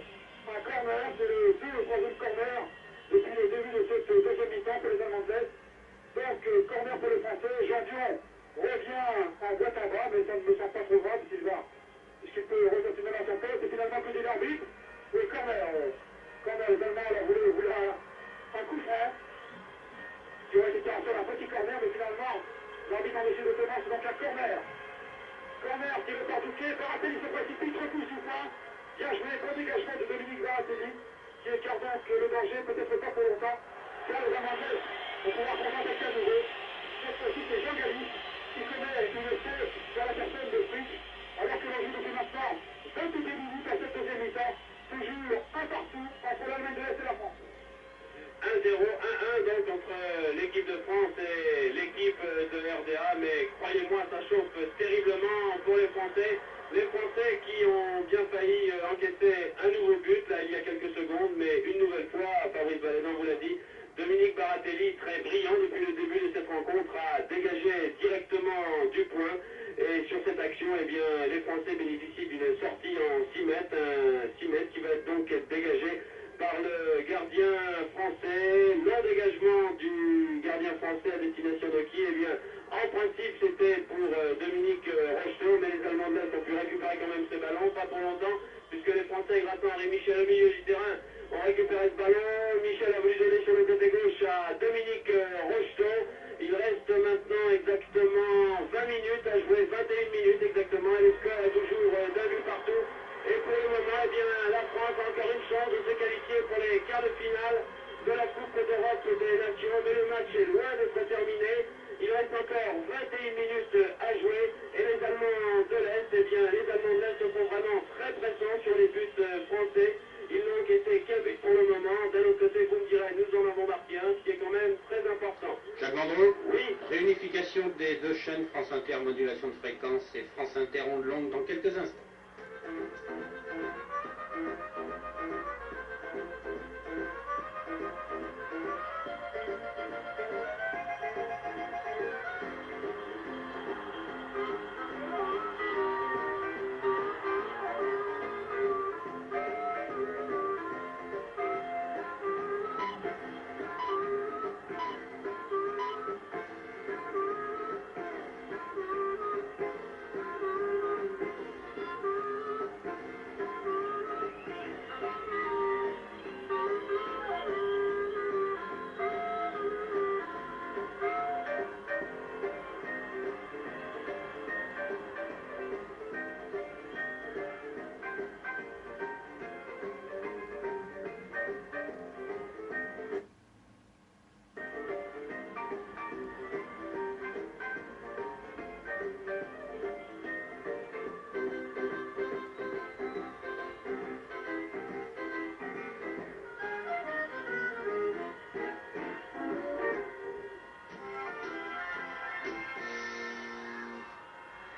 un corner. C'est le 2 ou 3e corner depuis le début de cette deuxième mi-temps pour les Allemands de l'Est. Donc, corner pour les Français. Jean Dion revient en boîte en bas, mais ça ne me semble pas trop grave puisqu'il peut recontinuer dans son poste. Et finalement, que dit l'arbitre? Oui, corner. Corner, les Allemands voulaient un coup franc qui aurait été en faire un petit corner, mais finalement, l'arbitre en décide autrement, c'est donc un corner. Corner tiré par Touquet, Baratelli se précipite, repousse du point. Bien joué, bon dégagement de Dominique Baratelli, qui écarte donc le danger, peut-être pas pour longtemps. Car les Amandais vont pouvoir contre-attaquer à nouveau. Cette fois-ci, c'est Jean Galli qui commet une faute dans la personne de Fritsch, alors que l'on joue depuis maintenant 22 minutes à cette deuxième mi-temps. Toujours un partout entre l'Allemagne de l'Est et la France. 1-0, 1-1 donc entre l'équipe de France et l'équipe de RDA, mais croyez-moi, ça chauffe terriblement pour les Français. Les Français qui ont bien failli encaisser un nouveau but, là, il y a quelques secondes, mais une nouvelle fois, Fabrice Valédan vous l'a dit, Dominique Baratelli, très brillant depuis le début de cette rencontre, a dégagé directement du point. Et sur cette action, eh bien, les Français bénéficient d'une sortie en 6 mètres, un 6 mètres qui va donc être dégagé par le gardien français. Le dégagement du gardien français à destination de qui? Eh bien, en principe, c'était pour Dominique Rocheteau, mais les Allemands de l'Est ont pu récupérer quand même ce ballon, pas pour longtemps, puisque les Français, grâce à Henri Michel au milieu du terrain, ont récupéré ce ballon. Michel a voulu donner sur le côté gauche à Dominique Rocheteau. Il reste maintenant exactement 20 minutes à jouer, 21 minutes exactement, et le score est toujours d'un but partout. Et pour le moment, eh bien, la France a encore une chance de se qualifier pour les quarts de finale de la Coupe d'Europe des Nations, mais le match est loin d'être terminé. Il reste encore 21 minutes à jouer, et les Allemands de l'Est, eh bien, les Allemands de l'Est sont vraiment très pressants sur les buts français. Ils n'ont encaissé qu'un but pour le moment. D'un autre côté, vous me direz, nous en avons marqué un, ce qui est quand même très important. Jacques Vendroux? Oui. Réunification des deux chaînes France Inter modulation de fréquence et France Inter onde longue dans quelques instants.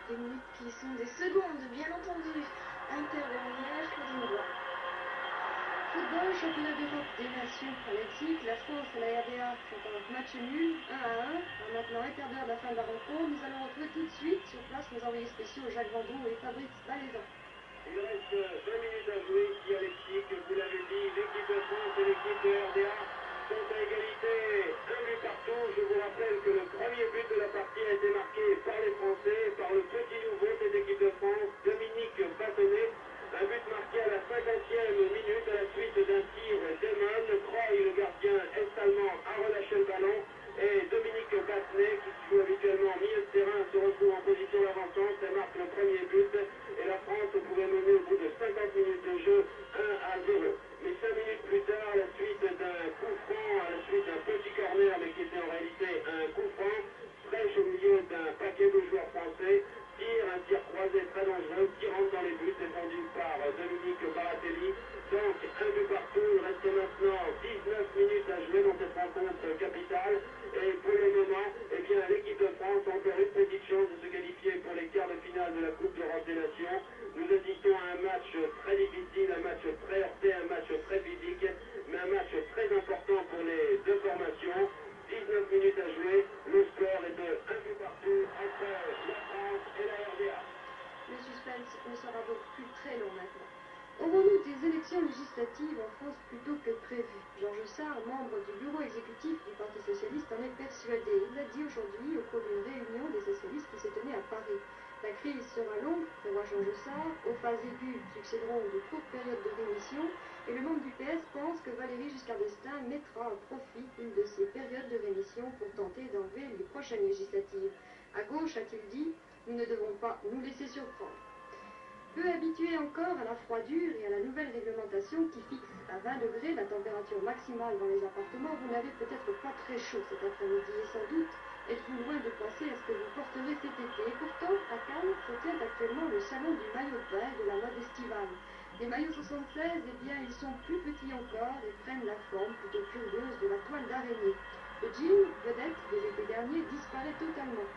Des minutes qui sont des secondes, bien entendu. Inter dernière, Claudine Roy. Football, championnat d'Europe des nations à Leipzig, la France et la RDA sont en match nul, 1-1. Maintenant, un quart d'heure de la fin de la rencontre, nous allons retrouver tout de suite sur place nos envoyés spéciaux Jacques Vendroux et Fabrice Balaisan. Il reste 20 minutes à jouer ici à Leipzig, vous l'avez dit, l'équipe de France et l'équipe de RDA sont à égalité, un but partout. Je vous rappelle que le premier but de la partie a été marqué par les Français, par le petit nouveau de cette équipe de France, Dominique Bâtonnet. Un but marqué à la 50e minute à la suite d'un tir d'Emon. Croy, le gardien est-allemand, a relâché le ballon. Et Dominique Bâtonnet, qui joue habituellement au milieu de terrain, se retrouve en position d'avancement et marque le premier but. Et la France pouvait mener au bout de 50 minutes de jeu 1-0. Mais 5 minutes plus tard, à la suite d'un coup franc, à la suite d'un petit corner, mais qui était en réalité un coup franc, fraîche au milieu d'un paquet de joueurs français, un tir croisé très dangereux, qui rentre dans les buts, défendu par Dominique Baratelli. Donc, un but partout, il reste maintenant 19 minutes à jouer dans cette rencontre capitale. Et pour le moment, eh bien, l'équipe de France a encore une petite chance de se qualifier pour les quarts de finale de la Coupe d'Europe des Nations. Nous assistons à un match très difficile, un match très heurté, un match très physique, mais un match très important pour les deux formations. 19 minutes à jouer, le score est de 1 but partout entre la France et la RDA. Le suspense ne sera donc plus très long maintenant. Aurons-nous des élections législatives en France plus tôt que prévu? Georges Sarr, membre du bureau exécutif du Parti socialiste, en est persuadé. Il l'a dit aujourd'hui au cours d'une réunion des socialistes qui s'est tenue à Paris. La crise sera longue, prévoit Georges Sarr. Aux phases aiguës succéderont de courtes périodes de rémission. Et le membre du PS pense que Valéry Giscard d'Estaing mettra à profit une de ces périodes de rémission pour tenter d'enlever les prochaines législatives. À gauche, a-t-il dit, nous ne devons pas nous laisser surprendre. Peu habitués encore à la froidure et à la nouvelle réglementation qui fixe à 20 degrés la température maximale dans les appartements, vous n'avez peut-être pas très chaud cet après-midi et sans doute êtes-vous loin de penser à ce que vous porterez cet été. Et pourtant, à Cannes se tient actuellement le salon du maillot de bain de la mode estivale. Les maillots 76, eh bien, ils sont plus petits encore et prennent la forme plutôt curieuse de la toile d'araignée. Le jean, vedette des étés derniers, disparaît totalement.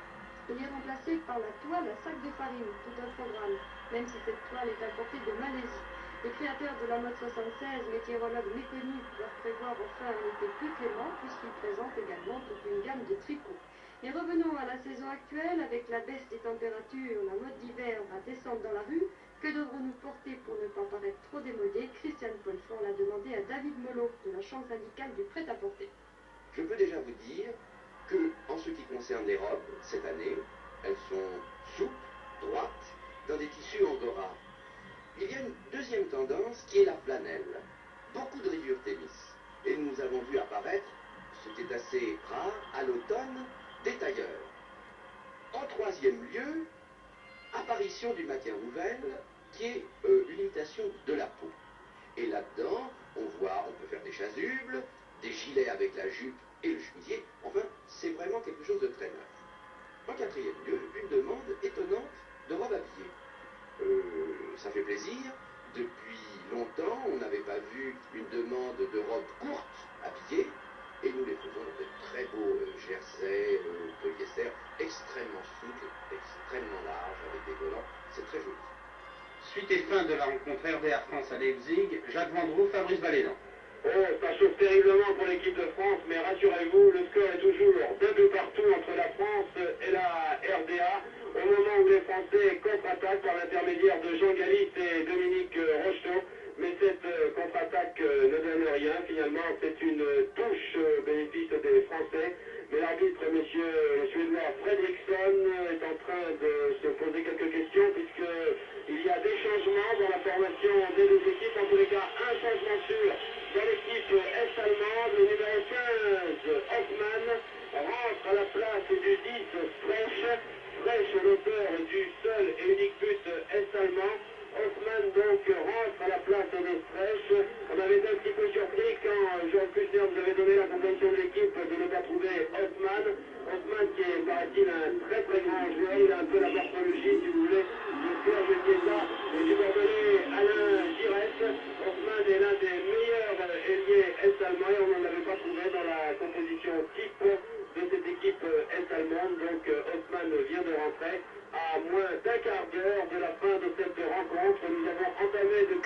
Il est remplacé par la toile à sac de farine, tout un programme, même si cette toile est importée de Malaisie. Les créateurs de la mode 76, météorologues méconnus, doivent prévoir enfin un été plus clément, puisqu'ils présentent également toute une gamme de tricots. Mais revenons à la saison actuelle, avec la baisse des températures, la mode d'hiver va descendre dans la rue. Que devrons-nous porter pour ne pas paraître trop démodés? Christiane Polfort l'a demandé à David Molot, de la Chambre syndicale du prêt-à-porter. Je peux déjà vous dire que, en ce qui concerne les robes, cette année, elles sont souples, droites, dans des tissus angora. Il y a une deuxième tendance qui est la flanelle. Beaucoup de rayures Thémis. Et nous avons vu apparaître, ce qui est assez rare, à l'automne, des tailleurs. En troisième lieu, apparition d'une matière nouvelle qui est l'imitation de la peau. Et là-dedans, on peut faire des chasubles, des gilets avec la jupe et le chemisier. Enfin, c'est vraiment quelque chose de très neuf. En quatrième lieu, une demande étonnante de robes habillées. Ça fait plaisir. Depuis longtemps, on n'avait pas vu une demande de robes courtes habillées. Et nous les faisons dans de très beaux jerseys, polyester, extrêmement souples, extrêmement larges, avec des collants. C'est très joli. Suite et fin de la rencontre RDA France à Leipzig, Jacques Vendroux, Fabrice Balaisan. Oh, ça chauffe terriblement pour l'équipe de France, mais rassurez-vous, le score est toujours 2 buts partout entre la France et la RDA, au moment où les Français contre-attaquent par l'intermédiaire de Jean Galit et Dominique Rocheteau. Mais cette contre-attaque ne donne rien, finalement, c'est une touche au bénéfice des Français. Mais l'arbitre, monsieur le Suédois Fredriksson, est en train de se poser quelques questions, puisqu'il y a des changements dans la formation des deux équipes, en tous les cas un changement sûr. Dans l'équipe est-allemande, le numéro 15, Hoffmann, rentre à la place du 10, Fresh. Fresh, l'auteur du seul et unique but est-allemand. Hoffmann donc rentre à la place de Fresh. On avait été un petit peu surpris quand Jean Kussner nous avait donné la composition de l'équipe de ne pas trouver Hoffmann. Hoffmann qui est, paraît-il, un très très grand joueur. Il a un peu la morphologie, si vous voulez, de Serge Chiesa et du Bordelais Alain Giresse. Hoffmann est l'un des meilleurs ailiers est-allemands et on n'en avait pas trouvé dans la composition type de cette équipe est-allemande. Donc Hoffmann vient de rentrer. À moins d'un quart d'heure de la fin de cette rencontre, nous avons entamé de...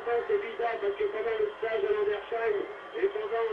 maintenant c'est bizarre parce que pendant le stage à Landersheim et pendant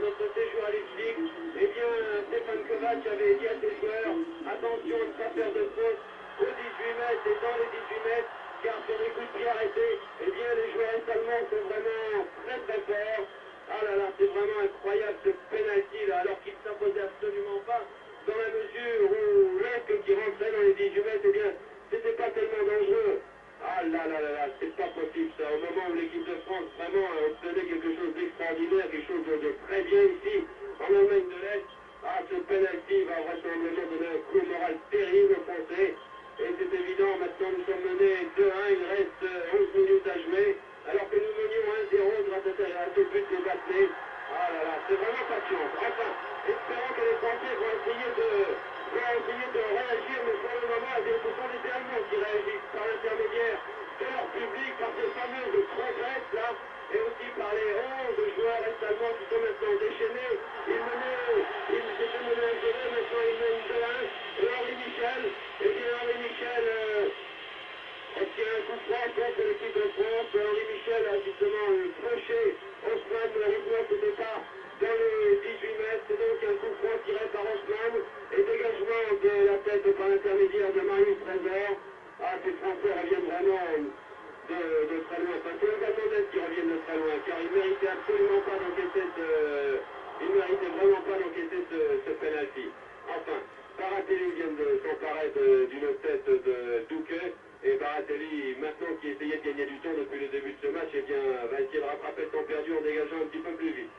notre séjour à Leipzig, eh bien Stefan Kovac avait dit à ses joueurs attention à ne pas faire de faute aux 18 mètres et dans les 18 mètres, car sur les coups de pied arrêtés, eh bien les joueurs allemands sont vraiment très très forts. Ah là là, c'est vraiment incroyable ce penalty là, alors qu'il ne s'imposait absolument pas, dans la mesure où l'autre qui rentrait dans les 18 mètres, eh bien c'était pas tellement dangereux. Ah là là là là, c'est pas possible ça. Au moment où l'équipe de France vraiment obtenait quelque chose d'extraordinaire, quelque chose de très bien ici, en Allemagne de l'Est, ah ce penalty va vraisemblablement donner un coup moral terrible aux Français. Et c'est évident, maintenant nous sommes menés 2-1, il reste 11 minutes à jouer, alors que nous menions 1-0 grâce à ce but de Battelet. Ah là là, c'est vraiment pas de chance. Enfin, espérons que les Français vont essayer de réagir, mais pour le moment, ce sont les Allemands qui réagissent par l'intermédiaire de leur public, par ces fameuses progresses là, et aussi par les 11 joueurs allemands qui sont maintenant déchaînés. Ils s'étaient menés 1-0, maintenant ils mènent 2-1. Et Henri Michel, eh bien Henri Michel obtient un coup franc contre l'équipe de France. Henri Michel a justement fauché Haussmann, malheureusement c'était pas dans les 18 mètres, c'est donc un coup franc tiré par Haussmann et dégagement de la tête par l'intermédiaire de Marius Trésor. Ah, ces Français reviennent vraiment de très loin. Enfin, c'est les Allemands qui reviennent de très loin, car ils ne méritaient absolument pas d'encaisser ce penalty. Enfin, Baratelli vient de s'emparer d'une tête de Douquet, et Baratelli, maintenant qui essayait de gagner du temps depuis le début de ce match, eh bien, va essayer de rattraper le temps perdu en dégageant un petit peu plus vite.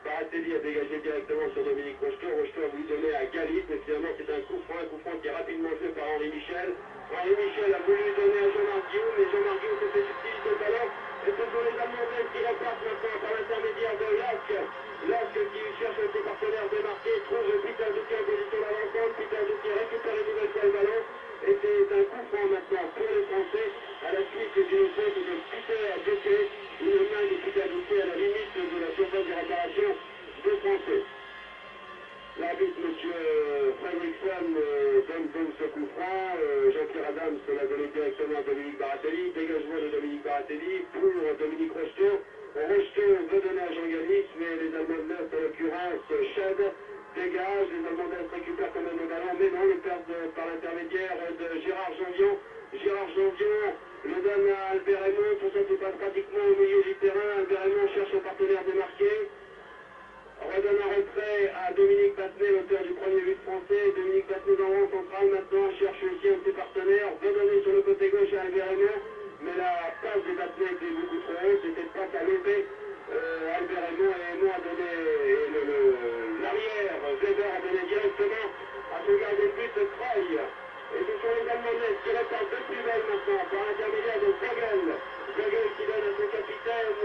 Baratelli a dégagé directement sur Dominique Rocheteau. Rocheteau a voulu donner à Galit, mais finalement c'est un coup franc qui est rapidement joué par Henri Michel. Henri Michel a voulu donner à Jean-Marc Guillaume, mais Jean-Marc Guillaume s'est fait subtiliser au ballon. Et ce sont les Allemands qui repartent maintenant par l'intermédiaire de Lask. Lask qui cherche ses partenaires démarqués, trouve Peter Duquet en position d'avant-centre. Peter Duquet récupère une nouvelle fois le ballon. Et c'est un coup franc maintenant pour les Français à la suite d'une faute de Peter Duquet. Une main de Peter Duquet à la limite de la surface de réparation des Français. L'arbitre, M. Fredrickson, donne ce coup franc. Jean-Pierre Adams l'a donné directement à Dominique Baratelli. Dégagement de Dominique Baratelli pour Dominique Rocheteau. Rocheteau veut donner à Jean Galit, mais les Allemands de l'Est, en l'occurrence, Sched, dégage. Les Allemands de l'Est récupèrent quand même le ballon, mais non, le perdent par l'intermédiaire de Gérard Janvion. Gérard Janvion le donne à Albert Raymond. Tout ça se passe pratiquement au milieu du terrain. Albert Raymond cherche son partenaire démarqué. Redonne un retrait à Dominique Battenet, l'auteur du premier but français. Dominique Battenet dans le rang central maintenant, cherche aussi un de ses partenaires. Veut donner sur le côté gauche à Albert Raymond, mais la passe de Battenet était beaucoup trop haute, c'était une passe à lever. Albert Raymond et Raymond a donné l'arrière. Weber a donné directement à son gardien de but, Troy. Et ce sont les Allemands qui repartent de plus belle maintenant par l'intermédiaire de Vogel. Vogel qui donne à son capitaine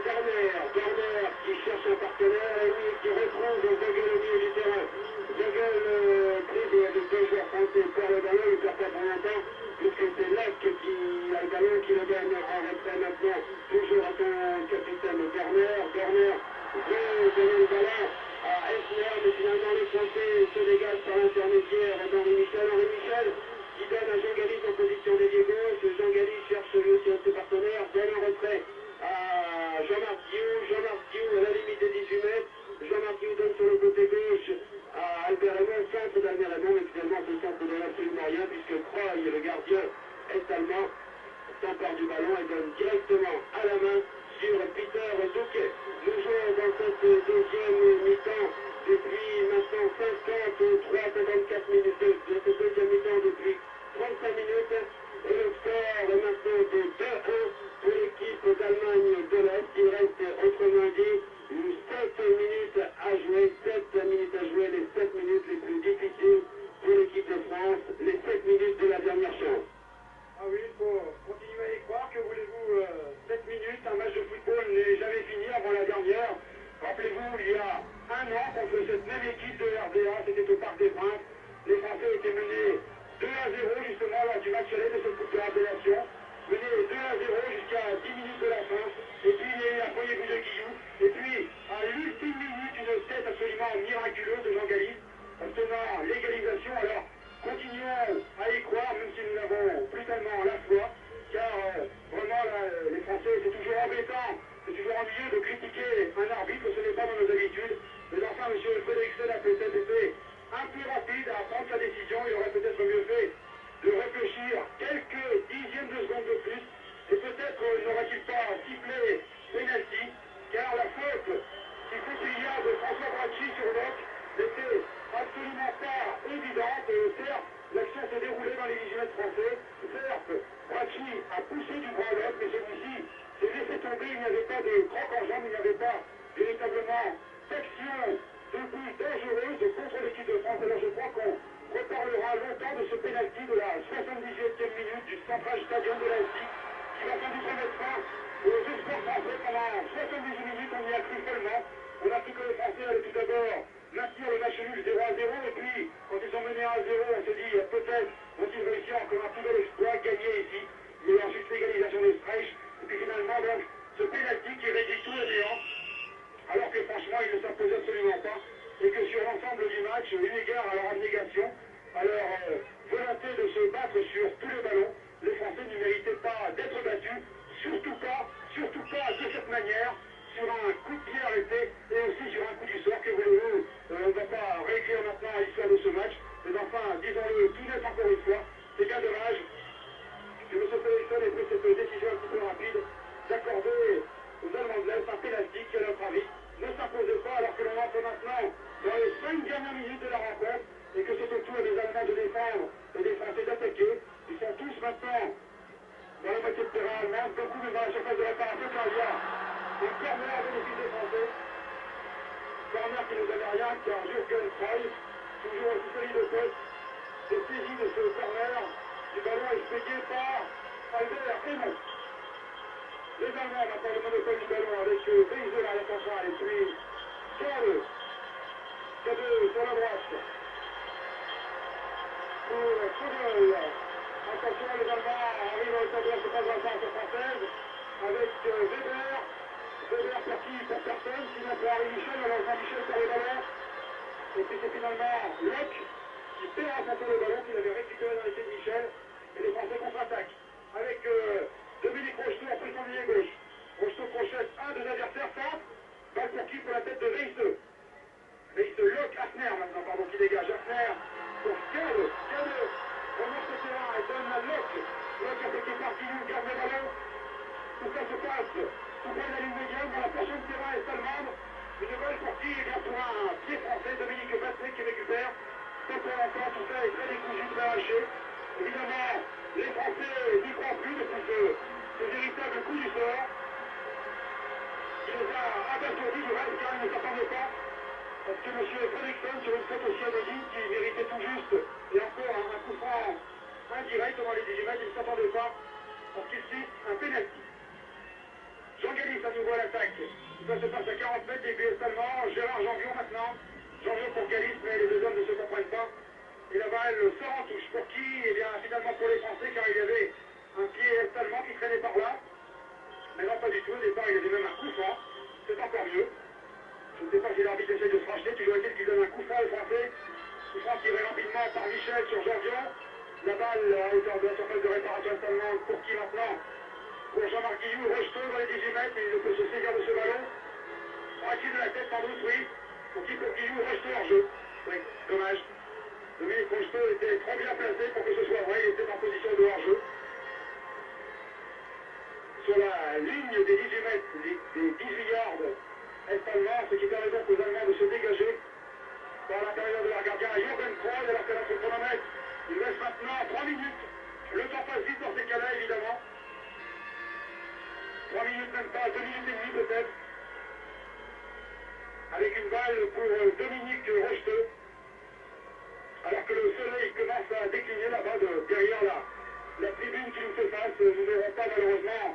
Garner qui cherche un partenaire et lui qui retrouve Vogel au milieu du terrain. Vogel pris avec deux joueurs français perd le ballon, il ne perd pas pour longtemps puisque c'est Lask qui a le ballon qui le gagne en retrait maintenant. Toujours à son capitaine Garner. Garner veut donner le ballon à Esner, mais finalement les Français se dégagent par l'intermédiaire d'Henri Michel. Henri Michel qui donne à Jean Galit en position d'ailier gauche. Jean Galit cherche lui aussi un de ses partenaires, donne un retrait à Jean-Marc Guillaume. Jean-Marc Guillaume à la limite des 18 mètres. Jean-Marc Guillaume donne sur le côté gauche à Albert Raymond, centre d'Albert Raymond, mais finalement ce centre ne donne absolument rien puisque Croy, le gardien est-allemand, s'empare du ballon et donne directement à la main sur Peter Duquet. Nous jouons dans cette deuxième mi-temps depuis maintenant 54 minutes de cette deuxième mi-temps depuis 35 minutes et le score est maintenant de 2-1 pour l'équipe d'Allemagne de l'Est. Il reste autrement dit 7 minutes à jouer, les 7 minutes les plus difficiles pour l'équipe de France, les 7 minutes de la dernière chance. Ah oui, il faut continuer à y croire. Que voulez-vous, 7 minutes, un match de football n'est jamais fini avant la dernière. Rappelez-vous, il y a un an, contre cette même équipe de RDA, c'était au Parc des Princes. Les Français étaient menés 2-0 justement lors du match aller de cette coupe de révélation. Menés 2-0 jusqu'à 10 minutes de la fin. Et puis il y a eu un premier but de Guillou. Et puis, à l'ultime minute, une tête absolument miraculeuse de Jean Galit, obtenant l'égalisation. Alors, continuons à y croire, même si nous n'avons plus tellement la foi, car vraiment les indiqué un arbitre, ce n'est pas dans nos habitudes. Mais enfin, M. Fredrickson a peut-être été un peu rapide à prendre sa décision. Il aurait peut-être mieux fait de réfléchir quelques dixièmes de seconde de plus. Et peut-être n'aurait-il pas sifflé penalty, car la faute qui fait qu'il y a de François Bracchi sur Locke n'était absolument pas évidente. Certes, l'action s'est déroulée dans les 18 mètres français. Certes, Bracchi a poussé du bras Locke, mais celui-ci s'est laissé tomber. Il n'y avait pas de croc en jambe, il n'y avait pas véritablement d'action de but dangereuse contre l'équipe de France. Alors je crois qu'on reparlera longtemps de ce pénalty de la 78e minute du Central Stadium de la SIC qui va sans doute remettre fin aux espoirs français. Pendant 78 minutes, on y a cru seulement. On a cru que les Français allaient tout d'abord maintenir le match nul 0-0, et puis quand ils ont mené 1-0, on s'est dit peut-être vont-ils réussir encore un plus bel exploit, gagner ici. Il y a eu ensuite l'égalisation de Streich, et puis finalement donc ce pénalty qui réduit tout le néant, alors que franchement il ne s'impose absolument pas, et que sur l'ensemble du match, eu égard à leur abnégation, à leur volonté de se battre sur tous les ballons, les Français ne méritaient pas d'être battus, surtout pas de cette manière, sur un coup de pied arrêté et aussi sur un coup du sort. Que voulez-vous, on ne va pas réécrire maintenant l'histoire de ce match, mais enfin, disons-le tout net encore une fois, c'est bien dommage que M. Fredrickson ait pris cette décision un petit peu rapide d'accorder aux Allemands de l'Est un pénalty qui, à notre avis, ne s'imposait pas, alors que l'on entre maintenant dans les 5 dernières minutes de la rencontre et que c'est au tour des Allemands de défendre et des Français d'attaquer. Ils sont tous maintenant dans la moitié de terrain allemande, beaucoup dans la surface de réparation, car il y a un corner à bénéfice des Français. Corner qui ne donnait rien, car Jürgen Kreuz, toujours aussi solide au poste, s'est saisi de ce corner du ballon expédié par Albert Raymond. Les Allemands maintenant le monopole du ballon avec Weisel à la centrale et puis Kade sur la droite pour Fogel. Attention, les Allemands arrivent à établir cette adversaire française avec Weber. Weber pour qui? Pour personne, sinon pour Henri Michel, alors Jean-Michel sur le ballon. Et puis c'est finalement Locke qui perd à son tour le ballon qu'il avait récupéré dans les pieds de Michel. Et les Français contre-attaquent avec Dominique Rocheteau en prise en ligne gauche. Rocheteau crochette un des adversaires, centre. Balle pour qui? Pour la tête de Weisse. Locke, Hafner maintenant, pardon, qui dégage. Hafner pour Kade. Kade remonte le terrain et donne à Locke. Locke attaqué par Guillou, garde le ballon. Tout ça se passe tout près de la ligne médiane dans la portion de terrain est allemande. Une balle pour qui? Et bien pour un pied français, Dominique Bassé qui récupère. Pas pour longtemps, tout ça est très décousu, très haché. Évidemment, les Français n'y croient plus depuis ce véritable coup du sort. Il les a abasourdis du reste car ils ne s'attendaient pas. Parce que M. Fredrickson, sur une faute aussi anodine qui méritait tout juste, et encore un coup franc indirect dans les 18 mètres, il ne s'attendait pas. Parce qu'il cite un pénalty. Jean Galis à nouveau à l'attaque. Ça se passe à 40 mètres, début est-allemand. Gérard Janvion maintenant. Janvion pour Galis, mais les deux hommes ne se comprennent pas. Et la balle sort en touche. Pour qui? Eh bien, finalement pour les Français, car il y avait un pied est-allemand qui traînait par là. Mais non, pas du tout. Au départ, il y avait même un coup franc. C'est encore mieux. Je ne sais pas si l'arbitre essaie de se racheter. Toujours est-il qu'il donne un coup franc aux Français. Coup franc tiré rapidement par Michel sur Janvion. La balle à hauteur de la surface de réparation est-allemande. Pour qui maintenant? Pour Jean-Marc Guillou, Rocheteau dans les 18 mètres, il ne peut se saisir de ce ballon. Braqué de la tête sans doute, oui. Pour Guillou, Rocheteau en jeu. Oui, dommage. Dominique Rocheteau était trop bien placé pour que ce soit vrai, il était en position de hors-jeu. Sur la ligne des 18 mètres, des 18 yards est-allemands, ce qui permet donc aux Allemands de se dégager par l'intérieur de leur gardien à Jürgen Kreuz, alors que notre chronomètre, il reste maintenant 3 minutes. Le temps passe vite dans ces cas-là, évidemment. 3 minutes même pas, 2 minutes et demie peut-être. Avec une balle pour Dominique Rocheteau. Alors que le soleil commence à décliner là-bas derrière la tribune qui nous fait face. Nous n'aurons pas malheureusement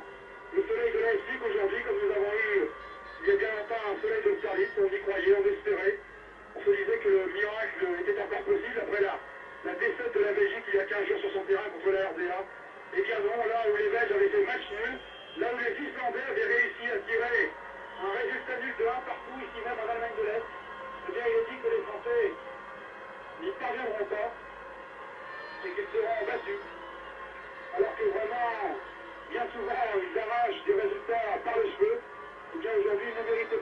le soleil de la SIC aujourd'hui, comme nous avons eu il y a bien longtemps un soleil de service. On y croyait, on espérait. On se disait que le miracle était encore possible après la défaite de la Belgique il y a 15 jours sur son terrain contre la RDA. Et bien non, là où les Belges avaient fait match nul, là où les Islandais avaient réussi à tirer un résultat nul de 1 partout, ici même en Allemagne de l'Est, eh bien il est dit que les Français n'y parviendront pas et qu'ils seront battus. Alors que vraiment, bien souvent, ils arrachent des résultats par les cheveux. Eh bien aujourd'hui, ils ne méritent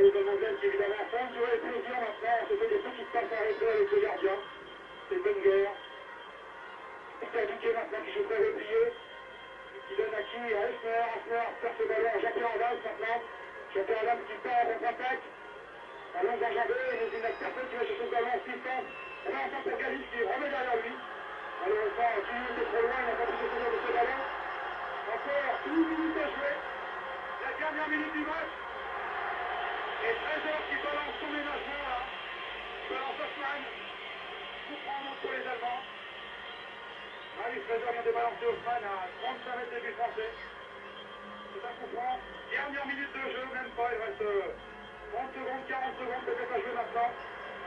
les Allemands qui évidemment font durer plaisir maintenant. On se fait des petites passes arrêtées avec le gardien. C'est bonne guerre. C'est indiqué maintenant qui se fait replier. Qui donne à qui? À Esner. Esner perd ce ballon à Jean-Pierre Adams maintenant. Jean-Pierre Adams qui part en contre-attaque. Allons enjambé, il n'y a personne qui va chercher ce ballon en puissance. On a enfin pour Galis qui remet derrière lui. Malheureusement, Gilles est trop loin, il n'a pas pu se tenir de ce ballon. Encore 12 minutes à jouer. La dernière minute du match. Et Trésor qui balance son ménagement là. Il balance Hoffmann. Coup franc pour les Allemands. Marie Trésor vient de balancer Hoffmann à 35 mètres des buts français. C'est un coup franc. Dernière minute de jeu, même pas, il reste 30 secondes, 40 secondes peut-être à jouer maintenant.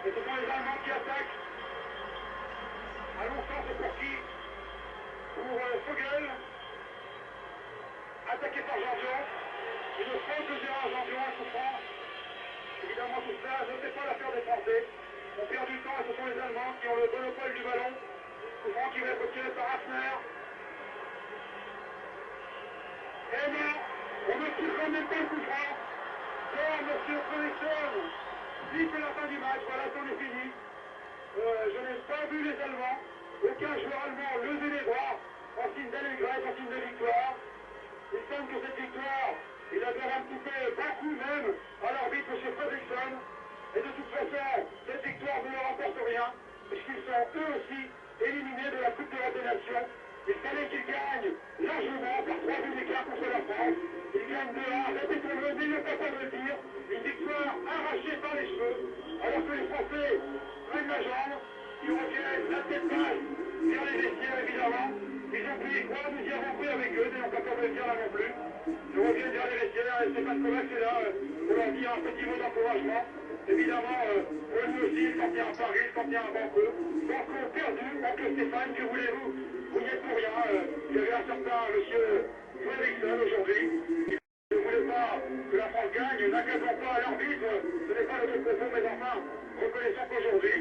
Et ce sont les Allemands qui attaquent. Allons centre pour qui? Pour Vogel. Attaqué par Jean-Dion. Une faute de Gérard Jean-Dion, un coup franc. Évidemment tout cela ne fait pas l'affaire des Français. On perd du temps et ce sont les Allemands qui ont le monopole du ballon. Coup franc qui va être tiré par Hafner. Et non, on ne tire quand même pas le coup franc. Oh, monsieur Fredriksson, dit que la fin du match, voilà, c'en est fini. Je n'ai pas vu les Allemands, aucun joueur allemand lever les bras en signe d'allégresse, en signe de victoire. Il semble que cette victoire, il a bien un petit peu, beaucoup même, à l'arbitre, M. Fredriksson. Et de toute façon, cette victoire ne leur apporte rien, puisqu'ils sont eux aussi éliminés de la Coupe d'Europe des Nations. Il fallait qu'ils gagnent largement par 3 buts d'écart contre la France. Ils gagnent 2-1, répétons-le, n'ayons pas peur de le dire. Une victoire arrachée par les cheveux, alors que les Français prennent la jambe, ils reviennent la tête basse vers les vestiaires évidemment. Ils ont pris quoi? Nous y avons pris avec eux, n'ayons pas peur de le dire là non plus. Ils reviennent vers les vestiaires et Stéphane Kovacs est là pour leur dire un petit mot d'encouragement. Évidemment, pour lui aussi, il s'en tient à Paris, il s'en tient à Banco. Banco perdu, oncle Stéphane, que voulez-vous? Vous n'y êtes pour rien. Il y avait un certain monsieur Fredriksson aujourd'hui. Il ne voulait pas que la France gagne, n'accablons pas à l'arbitre, ce n'est pas notre propos, mais enfin, reconnaissons qu'aujourd'hui,